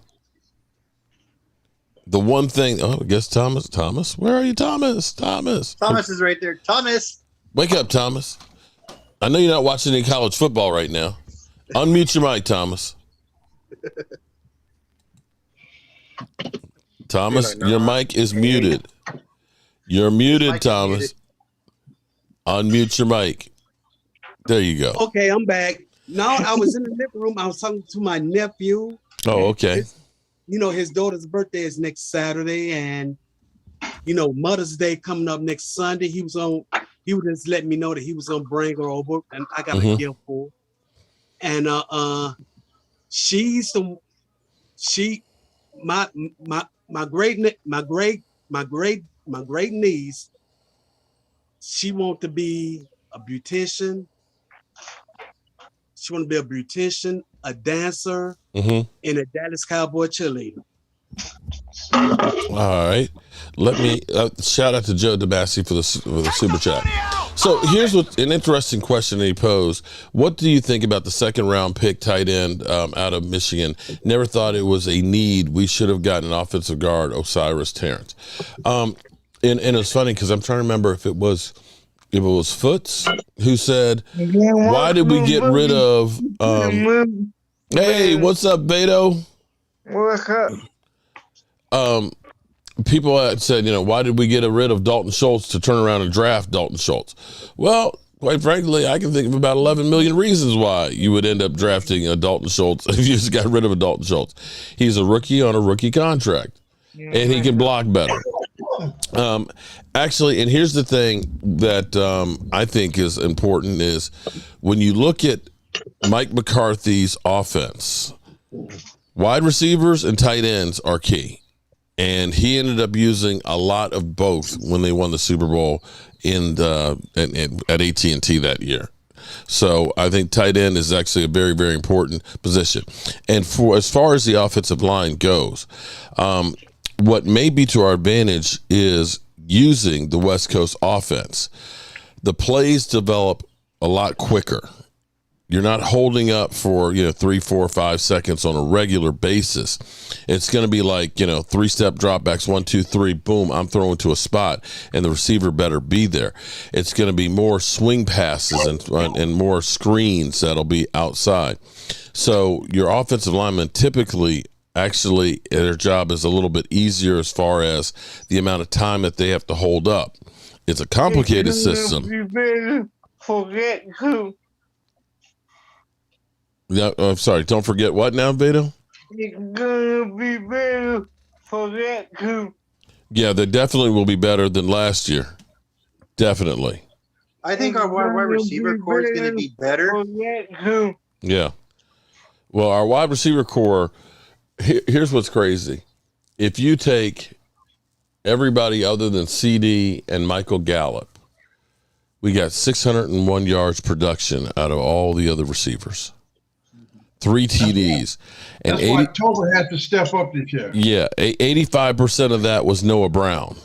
The one thing, I guess Thomas, where are you, Thomas? Thomas is right there. Thomas, wake up, Thomas. I know you're not watching any college football right now. Unmute your mic, Thomas. Thomas, your mic is muted. You're muted, Thomas. Unmute your mic. There you go. Okay, I'm back. No, I was in the living room. I was talking to my nephew. Oh, okay. His daughter's birthday is next Saturday, and Mother's Day coming up next Sunday. He was just letting me know that he was gonna bring her over, and I got a gift for her. And my great niece, she want to be a beautician. She want to be a beautician, a dancer, and a Dallas Cowboy cheerleader. All right. Let me shout out to Joe DeBassi for the super chat. So here's an interesting question that he posed. What do you think about the second round pick tight end out of Michigan? Never thought it was a need. We should have gotten an offensive guard, Osiris Terrence. And it's funny because I'm trying to remember if it was Foots who said, why did we get rid of hey, what's up, Beto? What's up? People had said, why did we get rid of Dalton Schultz to turn around and draft Dalton Schultz? Well, quite frankly, I can think of about 11 million reasons why you would end up drafting a Dalton Schultz if you just got rid of a Dalton Schultz. He's a rookie on a rookie contract, and he can block better. Actually, and here's the thing that I think is important is when you look at Mike McCarthy's offense, wide receivers and tight ends are key. And he ended up using a lot of both when they won the Super Bowl at AT&T that year. So I think tight end is actually a very, very important position. And as far as the offensive line goes, what may be to our advantage is using the West Coast offense. The plays develop a lot quicker. You're not holding up for 3, 4, 5 seconds on a regular basis. It's going to be like 3-step dropbacks, 1, 2, 3, boom, I'm throwing to a spot, and the receiver better be there. It's going to be more swing passes and more screens that'll be outside. So your offensive linemen typically actually their job is a little bit easier as far as the amount of time that they have to hold up. It's a complicated system. Yeah, I'm sorry. Don't forget what now, Beto? It's gonna be better for that too. Yeah, they definitely will be better than last year. Definitely. I think our wide receiver core is going to be better. Yeah. Well, our wide receiver core, here's what's crazy. If you take everybody other than CD and Michael Gallup, we got 601 yards production out of all the other receivers. 3 TDs. And That's why Tolbert had to step up this year. Yeah, 85% of that was Noah Brown.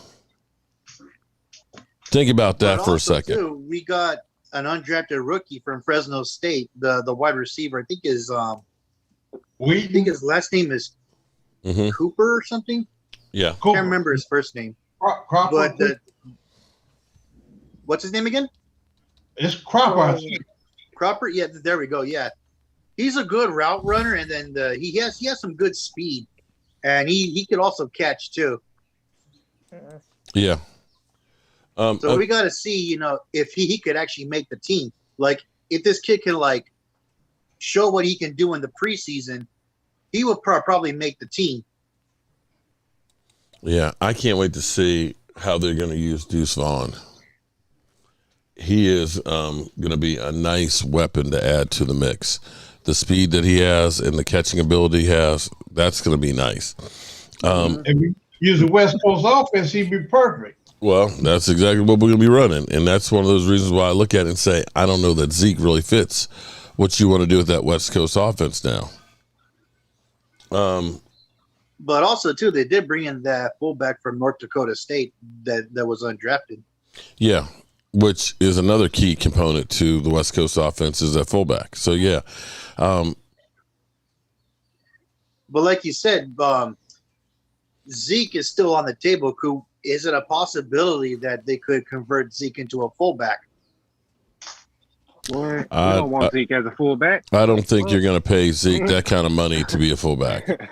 Think about that for a second. Too, we got an undrafted rookie from Fresno State, the wide receiver. I think his last name is Cooper or something. Yeah, I can't remember his first name. Cropper. But what's his name again? It's Cropper. Cropper. Yeah, there we go. Yeah, he's a good route runner, and then he has some good speed, and he could also catch too. Yeah. So we got to see, if he could actually make the team. Like, if this kid can show what he can do in the preseason, he would probably make the team. Yeah, I can't wait to see how they're going to use Deuce Vaughn. He is going to be a nice weapon to add to the mix. The speed that he has and the catching ability he has, that's going to be nice. If we use the West Coast offense, he'd be perfect. Well, that's exactly what we're going to be running. And that's one of those reasons why I look at it and say, I don't know that Zeke really fits what you want to do with that West Coast offense now. But also, too, they did bring in that fullback from North Dakota State that was undrafted. Yeah, which is another key component to the West Coast offense is that fullback. So, yeah. But like you said, Zeke is still on the table. Is it a possibility that they could convert Zeke into a fullback? What? You don't want Zeke as a fullback? I don't think you're going to pay Zeke that kind of money to be a fullback.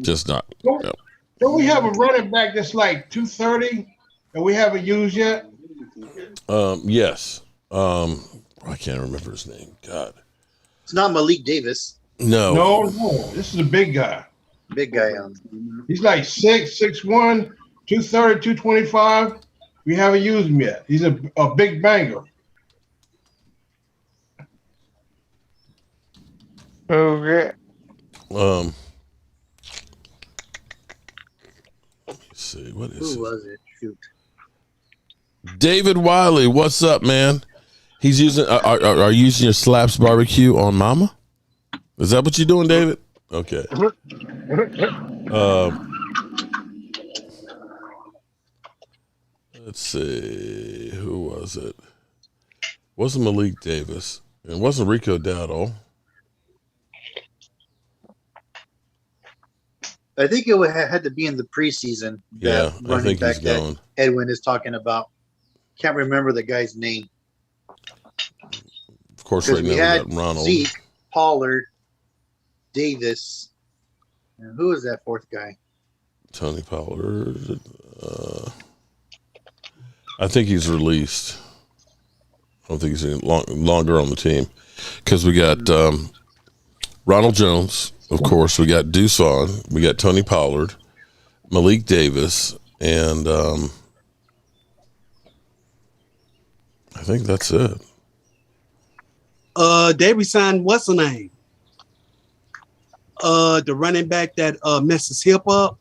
Just not. Don't we have a running back that's like 230 and we haven't used yet? Yes. I can't remember his name. God. It's not Malik Davis. No. This is a big guy. Big guy. He's like 6'1", 230, 225. We haven't used him yet. He's a big banger. Okay. Let's see. What is Who was it? Shoot. David Wiley, what's up, man? He's using. Are you using your Slaps barbecue on Mama? Is that what you're doing, David? Okay. Let's see. Who was it? Wasn't Malik Davis? It wasn't Rico Dowdle. I think it had to be in the preseason. Yeah, I think he's going. Edwin is talking about. Can't remember the guy's name. Of course, right now we got Ronald. Zeke, Pollard, Davis. And who is that fourth guy? Tony Pollard. I think he's released. I don't think he's any longer on the team because we got Ronald Jones. Of course, we got Deuce Vaughn. We got Tony Pollard, Malik Davis, and I think that's it. They resigned what's the name? The running back that messes hip up.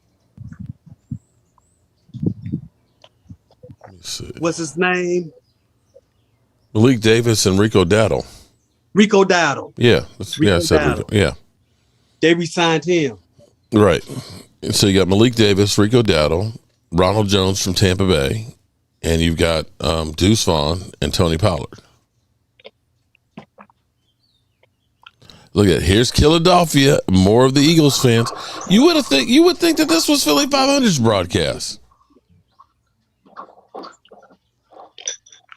Let me see. What's his name? Malik Davis and Rico Dowdle. Rico Dowdle. Yeah, yeah. They resigned him. Right. And so you got Malik Davis, Rico Dowdle, Ronald Jones from Tampa Bay, and you've got Deuce Vaughn and Tony Pollard. Look at here's Philadelphia. More of the Eagles fans. You would think that this was Philly 500's broadcast.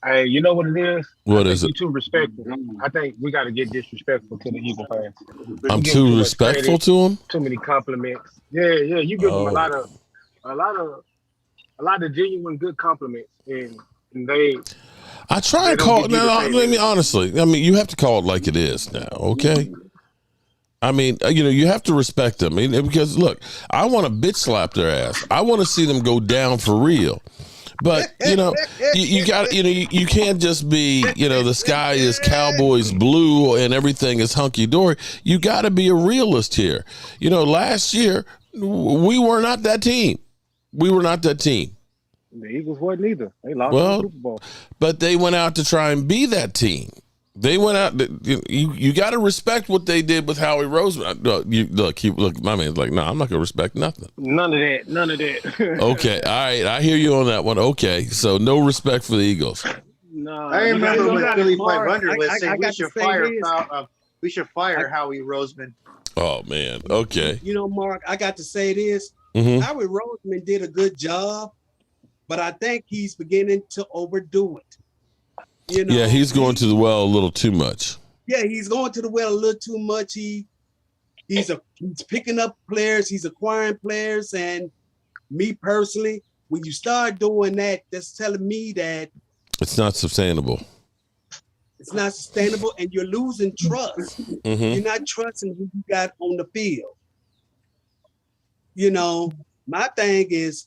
Hey, you know what it is? What is it? You're too respectful. I think we got to get disrespectful to the Eagle fans. I'm too respectful to them. Too many compliments. Yeah. You give them a lot of genuine good compliments, and they. I try and call it now. I mean, honestly, you have to call it like it is now. Okay. I mean, you have to respect them. I mean, because look, I want to bitch slap their ass. I want to see them go down for real. But you got you can't just be the sky is Cowboys blue and everything is hunky dory. You got to be a realist here. Last year we were not that team. The Eagles wasn't either. They lost the Super Bowl. But they went out to try and be that team. They went out. You got to respect what they did with Howie Roseman. Look, my man's like, no, I'm not going to respect nothing. None of that. Okay, all right, I hear you on that one. Okay, so no respect for the Eagles. No, I remember when Philly 500 was saying we should fire Howie Roseman. Oh man, okay. You know, Mark, I got to say this. Mm-hmm. Howie Roseman did a good job, but I think he's beginning to overdo it. You know, Yeah, he's going to the well a little too much. Yeah, he's going to the well a little too much. He's picking up players, he's acquiring players, and me personally, when you start doing that, that's telling me that it's not sustainable. It's not sustainable, and you're losing trust. Mm-hmm. You're not trusting who you got on the field. You know, my thing is,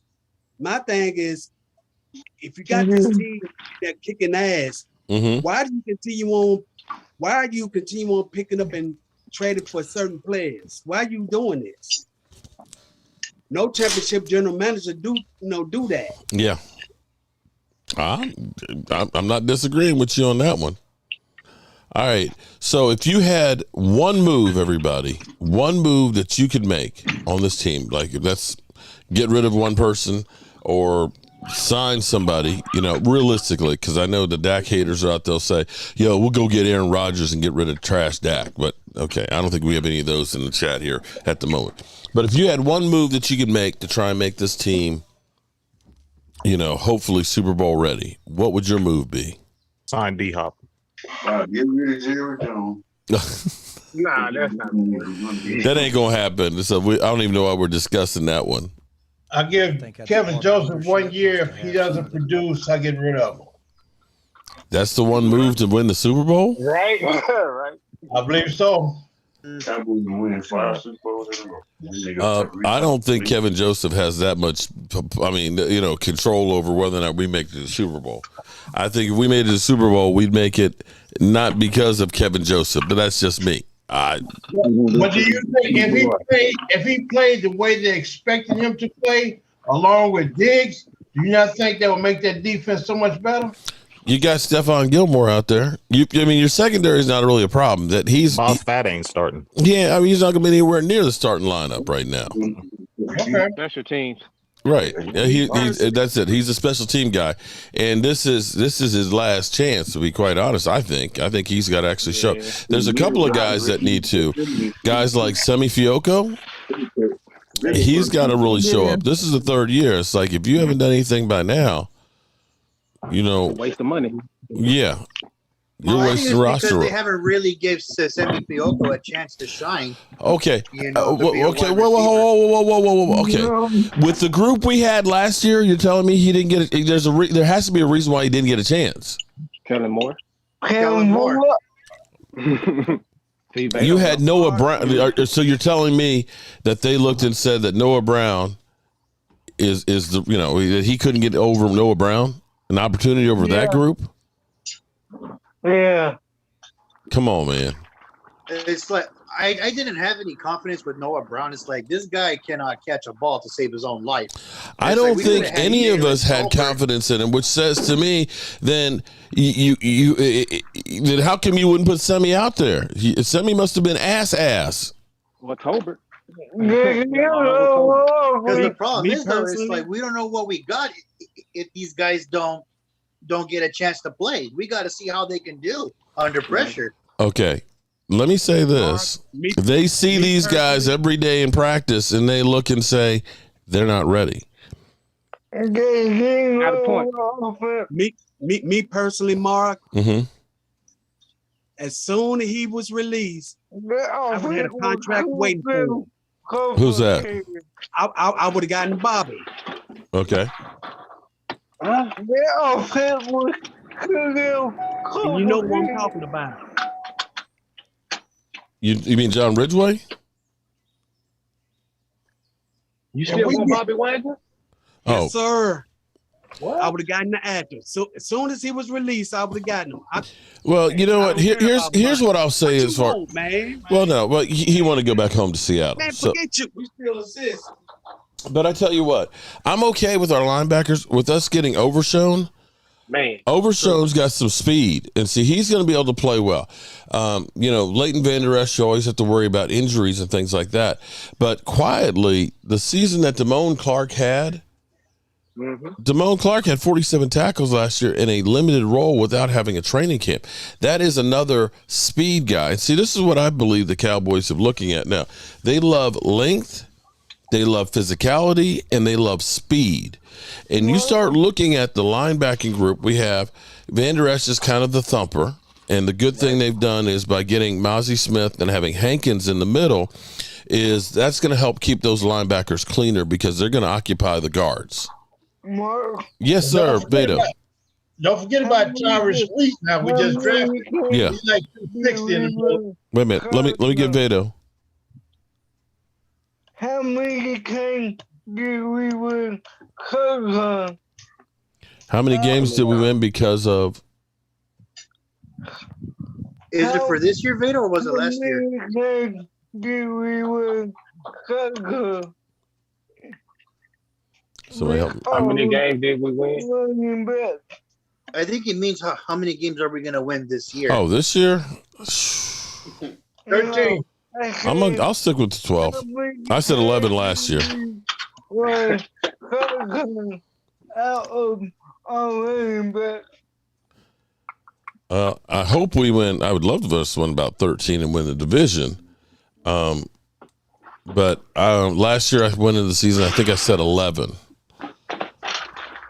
if you got this team that kicking ass, why do you continue on picking up and trading for certain players? Why are you doing this? No championship general manager do that. Yeah, I'm not disagreeing with you on that one. All right, so if you had one move that you could make on this team, like let's get rid of one person or sign somebody, realistically, because I know the Dak haters are out there say, yo, we'll go get Aaron Rodgers and get rid of trash Dak. But okay, I don't think we have any of those in the chat here at the moment. But if you had one move that you could make to try and make this team, hopefully Super Bowl ready, what would your move be? Sign D-Hop. Get rid of Jerry Jones. Nah, that's not That ain't gonna happen. So I don't even know why we're discussing that one. I give Kevin Joseph 1 year. If he doesn't produce, I get rid of him. That's the one move to win the Super Bowl? Right. Right. I believe so. I win 5 Super Bowls in a row. I don't think Kevin Joseph has that much, control over whether or not we make it to the Super Bowl. I think if we made it to the Super Bowl, we'd make it not because of Kevin Joseph, but that's just me. But do you think if he played the way they expected him to play, along with Diggs, do you not think that would make that defense so much better? You got Stephon Gilmore out there. Your secondary is not really a problem. That Boss Fat ain't starting. Yeah, he's not going to be anywhere near the starting lineup right now. Okay. Special teams. Right. Yeah, that's it. He's a special team guy, and this is his last chance. To be quite honest, I think he's got to actually show. There's a couple of guys that need to. Guys like Semi Fioco. He's got to really show up. This is the third year. It's like if you haven't done anything by now, waste of money. Yeah, you're wasting the roster. Because they haven't really given Semi Fioco a chance to shine. Okay. Okay. Whoa. Okay. With the group we had last year, you're telling me he didn't get it. There has to be a reason why he didn't get a chance. Kellen Moore. You had Noah Brown. So you're telling me that they looked and said that Noah Brown is the that he couldn't get over Noah Brown, an opportunity over that group. Yeah. Come on, man. It's like I didn't have any confidence with Noah Brown. It's like this guy cannot catch a ball to save his own life. I don't think any of us had confidence in him, which says to me, then then how come you wouldn't put Semi out there? Semi must have been ass. What's Holbert? Because the problem is, though, it's like we don't know what we got if these guys don't get a chance to play. We got to see how they can do under pressure. Okay. Let me say this. They see these guys every day in practice and they look and say, they're not ready. Got a point. Me personally, Mark, Mm-hmm. as soon as he was released, I would have had a contract waiting for him. Who's that? I would have gotten Bobby. Okay. And you know what I'm talking about. You mean John Ridgway? You still want Bobby Wagner? Yes, sir. What? I would have gotten the actor. So as soon as he was released, I would have gotten him. Well, you know what? Here's what I'll say as far. Man. Well, no, but he want to go back home to Seattle. Man, forget you. We still exist. But I tell you what, I'm okay with our linebackers with us getting overshown. Man. Overshown's got some speed, and see, he's going to be able to play well. Leighton Vander Esch, you always have to worry about injuries and things like that. But quietly, the season that Damone Clark had, Damone Clark had 47 tackles last year in a limited role without having a training camp. That is another speed guy. See, this is what I believe the Cowboys are looking at now. They love length, they love physicality, and they love speed. And you start looking at the linebacking group, we have Vander Esch is kind of the thumper. And the good thing they've done is by getting Mozzie Smith and having Hankins in the middle, is that's going to help keep those linebackers cleaner because they're going to occupy the guards. Mark, Yes, sir, Beto. Don't forget about Tyrus Wheat. Now we just drafted. Yeah. He's like 260 in the middle. Wait a minute. Let me get Beto. how many games did we win? Cause How many games did we win because of? Is it for this year, Vito, or was it last year? games did we win? Cause Somebody help me. How many games did we win? running back. I think it means how many games are we going to win this year? Oh, this year? 13. I'll stick with the 12. I said 11 last year. Out of our running back. I hope we win. I would love for us to win about 13 and win the division. But last year I went into the season, I think I said 11.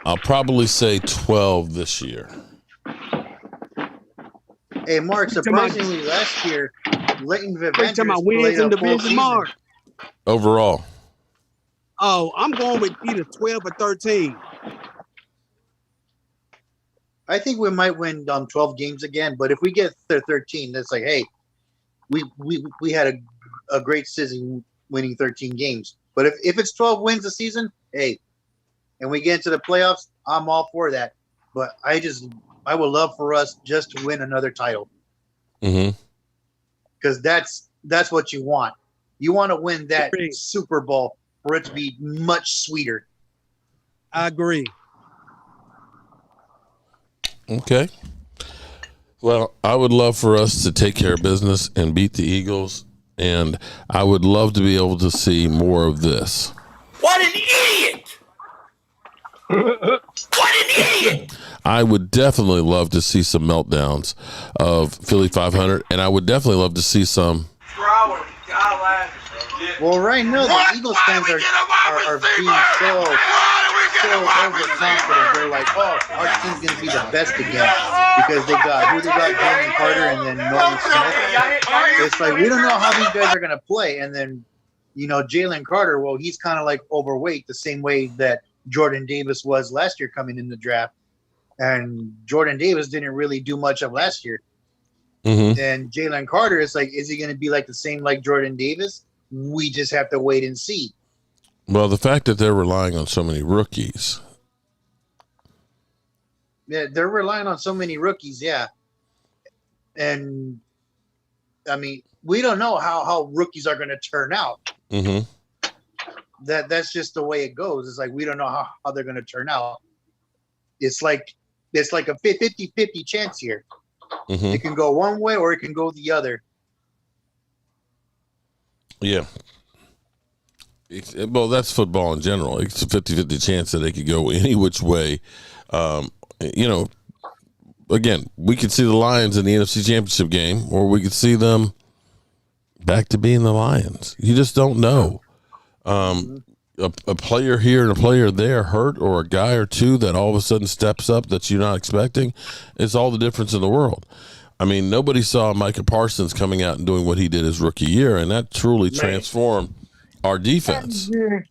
I'll probably say 12 this year. Hey, Mark, surprisingly, last year, Leighton Vander Esch my wins played in a full division, season. Mark. Overall. Oh, I'm going with either 12 or 13. I think we might win 12 games again, but if we get 13, that's like, hey, we had a great season winning 13 games. But if it's 12 wins a season, hey, and we get into the playoffs, I'm all for that. But I would love for us just to win another title. Mm-hmm. Because that's what you want. You want to win that Super Bowl for it to be much sweeter. I agree. Okay. Well, I would love for us to take care of business and beat the Eagles, and I would love to be able to see more of this. What an idiot! What an idiot! I would definitely love to see some meltdowns of Philly 500, and I would definitely love to see some. Well, right now the Eagles fans are being so overconfident. They're like, oh, our team's gonna be the best again because they got Jalen Carter and then Nolan Smith. It's like we don't know how these guys are gonna play, and then Jalen Carter. Well, he's kind of like overweight, the same way that Jordan Davis was last year coming in the draft, and Jordan Davis didn't really do much of last year. Mm-hmm. And Jalen Carter is like, is he going to be like the same like Jordan Davis? We just have to wait and see. Well, the fact that they're relying on so many rookies. Yeah, they're relying on so many rookies, yeah. And I mean, we don't know how rookies are going to turn out. Mm-hmm. That's just the way it goes. It's like we don't know how they're going to turn out. It's like a 50-50 chance here. Mm-hmm. It can go one way or it can go the other. Yeah. Well, that's football in general. It's a 50-50 chance that they could go any which way. Again, we could see the Lions in the NFC Championship game, or we could see them back to being the Lions. You just don't know. A player here and a player there hurt, or a guy or two that all of a sudden steps up that you're not expecting, it's all the difference in the world. I mean, nobody saw Micah Parsons coming out and doing what he did his rookie year, and that truly transformed our defense. And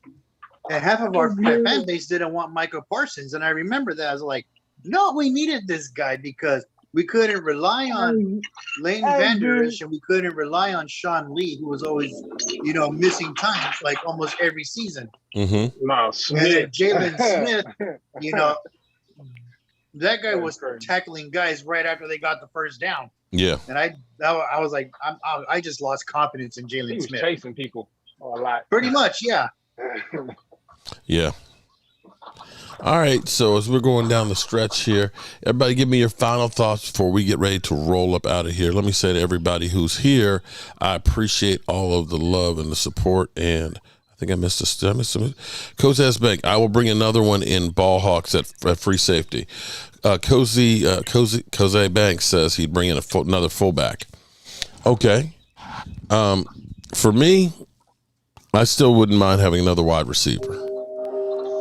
half of our fan base didn't want Micah Parsons, and I remember that. I was like, no, we needed this guy because we couldn't rely on Leighton Vander Esch, and we couldn't rely on Sean Lee, who was always, missing time like almost every season. Mm-hmm. No, And then Jalen Smith, that guy was tackling guys right after they got the first down. Yeah. And I was like, I just lost confidence in he Jalen was Smith. chasing people a lot. Pretty much, yeah. Yeah. All right, so as we're going down the stretch here, everybody give me your final thoughts before we get ready to roll up out of here. Let me say to everybody who's here, I appreciate all of the love and the support, and I think I missed some. Cozy Bank, I will bring another one in ball hawks at free safety. Cozy Bank says he'd bring in another fullback. Okay. For me, I still wouldn't mind having another wide receiver.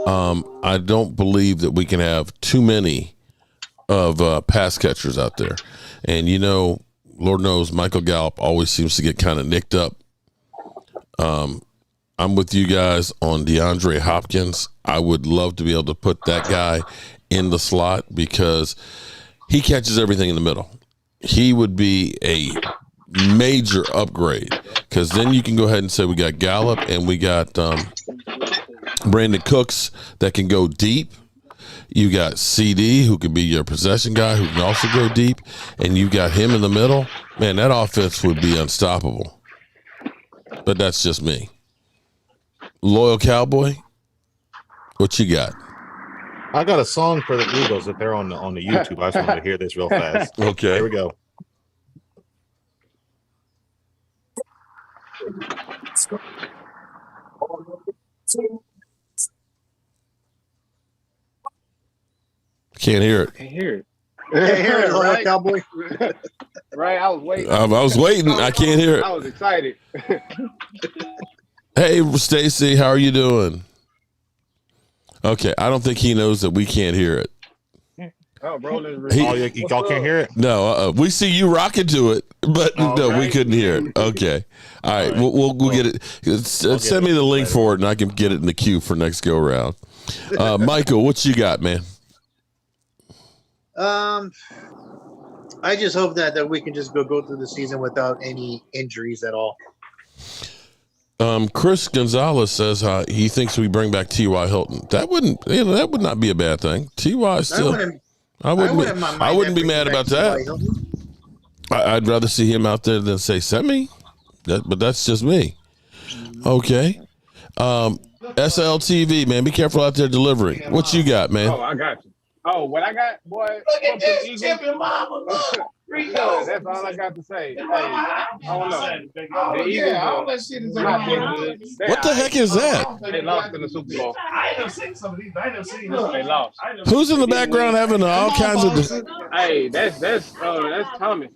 I don't believe that we can have too many of pass catchers out there. And, Lord knows Michael Gallup always seems to get kind of nicked up. I'm with you guys on DeAndre Hopkins. I would love to be able to put that guy in the slot because he catches everything in the middle. He would be a major upgrade because then you can go ahead and say we got Gallup and we got Brandon Cooks that can go deep. You got CD who can be your possession guy who can also go deep, and you got him in the middle. Man, that offense would be unstoppable. But that's just me. Loyal Cowboy, what you got? I got a song for the Eagles if they're on the YouTube. I just wanted to hear this real fast. Okay. Here we go. Can't hear it. Can't hear it. Hey, here it is, Right? Cowboy. Right, I was waiting. I was waiting. I can't hear I it. was excited. Hey, Stacy, how are you doing? Okay, I don't think he knows that we can't hear it. Oh, bro, Y'all can't hear it? No, we see you rocking to it, but no, we couldn't hear it. Okay, all right, we'll get it. Send me the link for it, and I can get it in the queue for next go round. Michael, what you got, man? I just hope that we can just go through the season without any injuries at all. Chris Gonzalez says he thinks we bring back T.Y. Hilton. That would not be a bad thing. T.Y. still. I wouldn't be mad about that. I'd rather see him out there than say Semi. But that's just me. Okay. SLTV, man, be careful out there delivering. What you got, man? Oh, I got you. Oh, what I got, boy. Look at this chipping mama. That's all I got to say. Hey, I don't know. The Eagles not been good. What the heck is that? They lost in the Super Bowl. I ain't never seen some of these. I ain't never seen They lost. Who's in the background having all kinds of? Hey, that's Thomas.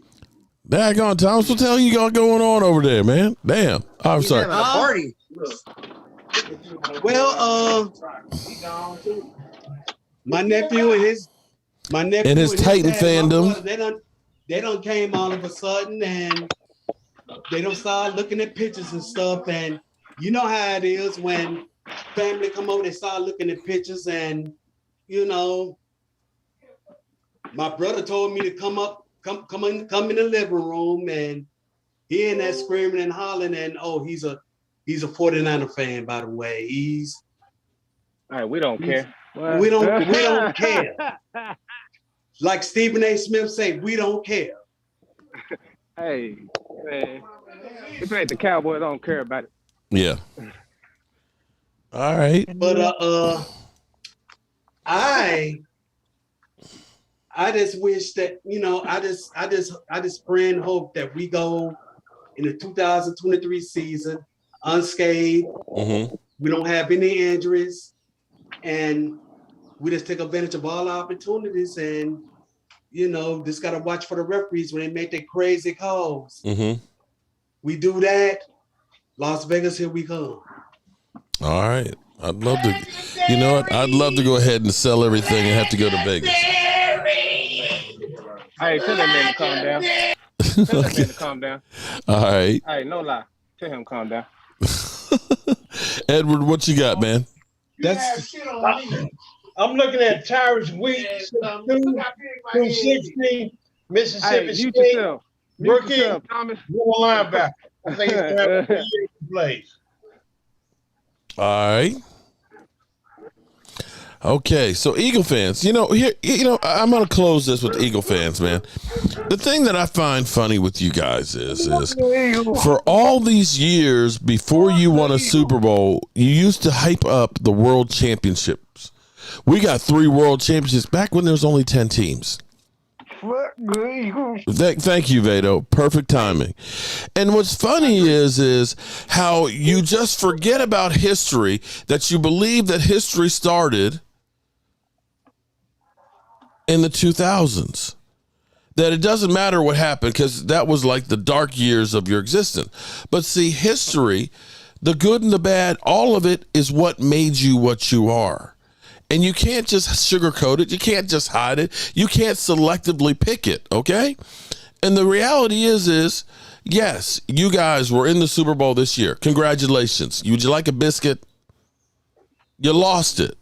Daggone, Thomas, what the hell you got going on over there, man? Damn. I'm sorry. Having a party. Well, my nephew and his Titan dad, fandom. brother, they done came all of a sudden and they don't start looking at pictures and stuff. And you know how it is when family come over, they start looking at pictures and my brother told me to come in the living room and he in there screaming and hollering and he's a 49er fan, by the way. All right, we don't care. We don't care. Like Stephen A. Smith say, we don't care. Hey, man. If it ain't the Cowboys, I don't care about it. Yeah. All right. But I just wish that I just pray and hope that we go in the 2023 season unscathed. Mm-hmm. We don't have any injuries, and we just take advantage of all opportunities. And just gotta watch for the referees when they make their crazy calls. Mm-hmm. We do that. Las Vegas, here we come. All right. I'd love to. You know what? I'd love to go ahead and sell everything and have to go to Vegas. Hey, tell that man to calm down. Tell that man to calm down. All right. Hey, no lie. Tell him to calm down. Edward, what you got, man? I'm looking at Tyrus Weeks, 216, Mississippi State. Rookie, Thomas. linebacker. I think it's time for you to play. All right. Okay, so Eagle fans, I'm going to close this with Eagle fans, man. The thing that I find funny with you guys is for all these years before you won a Super Bowl, you used to hype up the world championships. We got 3 world championships back when there was only 10 teams. Thank you, Vado. Perfect timing. And what's funny is how you just forget about history, that you believe that history started in the 2000s. That it doesn't matter what happened because that was like the dark years of your existence. But see, history, the good and the bad, all of it is what made you what you are. And you can't just sugarcoat it. You can't just hide it. You can't selectively pick it, okay? And the reality is yes, you guys were in the Super Bowl this year. Congratulations. Would you like a biscuit? You lost it.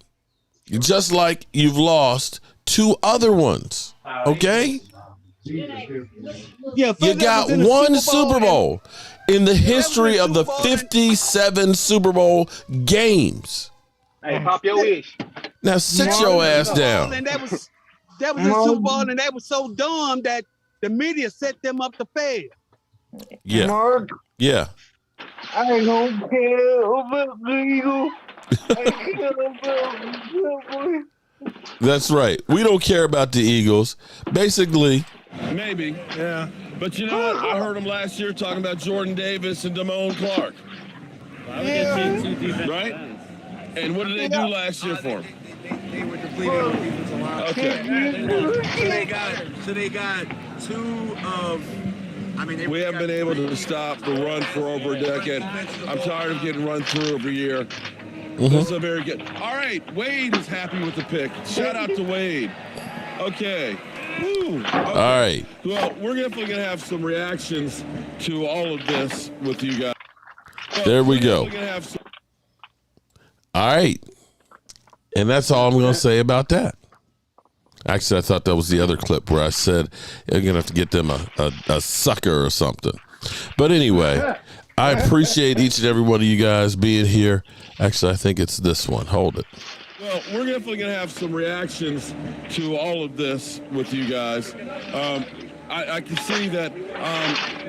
Just like you've lost 2 other ones, okay? Yeah, you got one Super Bowl in the history of the 57 Super Bowl games. Hey, pop your wish. Now sit your ass down. And that was a Super Bowl, and that was so dumb that the media set them up to fail. Yeah. Mark, Yeah. I don't care about the Eagles. I care about the Cowboys. That's right. We don't care about the Eagles. Basically. Maybe. Yeah. But you know what? I heard him last year talking about Jordan Davis and Damone Clark. Yeah. Right? And what did they do last year for him? They were depleted on defensive line. Okay. So they got 2 of. I mean, We haven't been able to stop the run for over a decade. I'm tired of getting run through every year. Mm-hmm. This is a very good. All right, Wade is happy with the pick. Shout out to Wade. Okay. Woo. Okay. All right. Well, we're definitely going to have some reactions to all of this with you guys. There we go. All right. And that's all I'm going to say about that. Actually, I thought that was the other clip where I said you're going to have to get them a sucker or something. But anyway, I appreciate each and every one of you guys being here. Actually, I think it's this one. Hold it. Well, we're definitely going to have some reactions to all of this with you guys. I can see that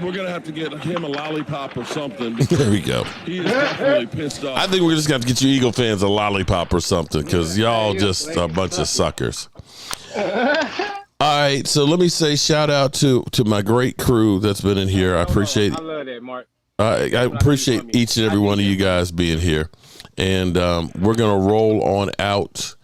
we're going to have to get him a lollipop or something. There we go. He is definitely pissed off. I think we're just going to have to get you Eagle fans a lollipop or something because y'all just a bunch of suckers. All right, so let me say shout out to my great crew that's been in here. I appreciate it. I love that, Mark. I appreciate each and every one of you guys being here. And we're going to roll on out.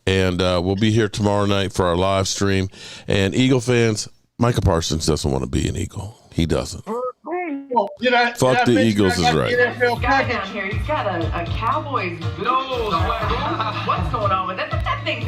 And we'll be here tomorrow night for our live stream. And Eagle fans, Micah Parsons doesn't want to be an Eagle. He doesn't. Fuck the Eagles is right. You got down here. You got a Cowboys. No, what's going on with that thing?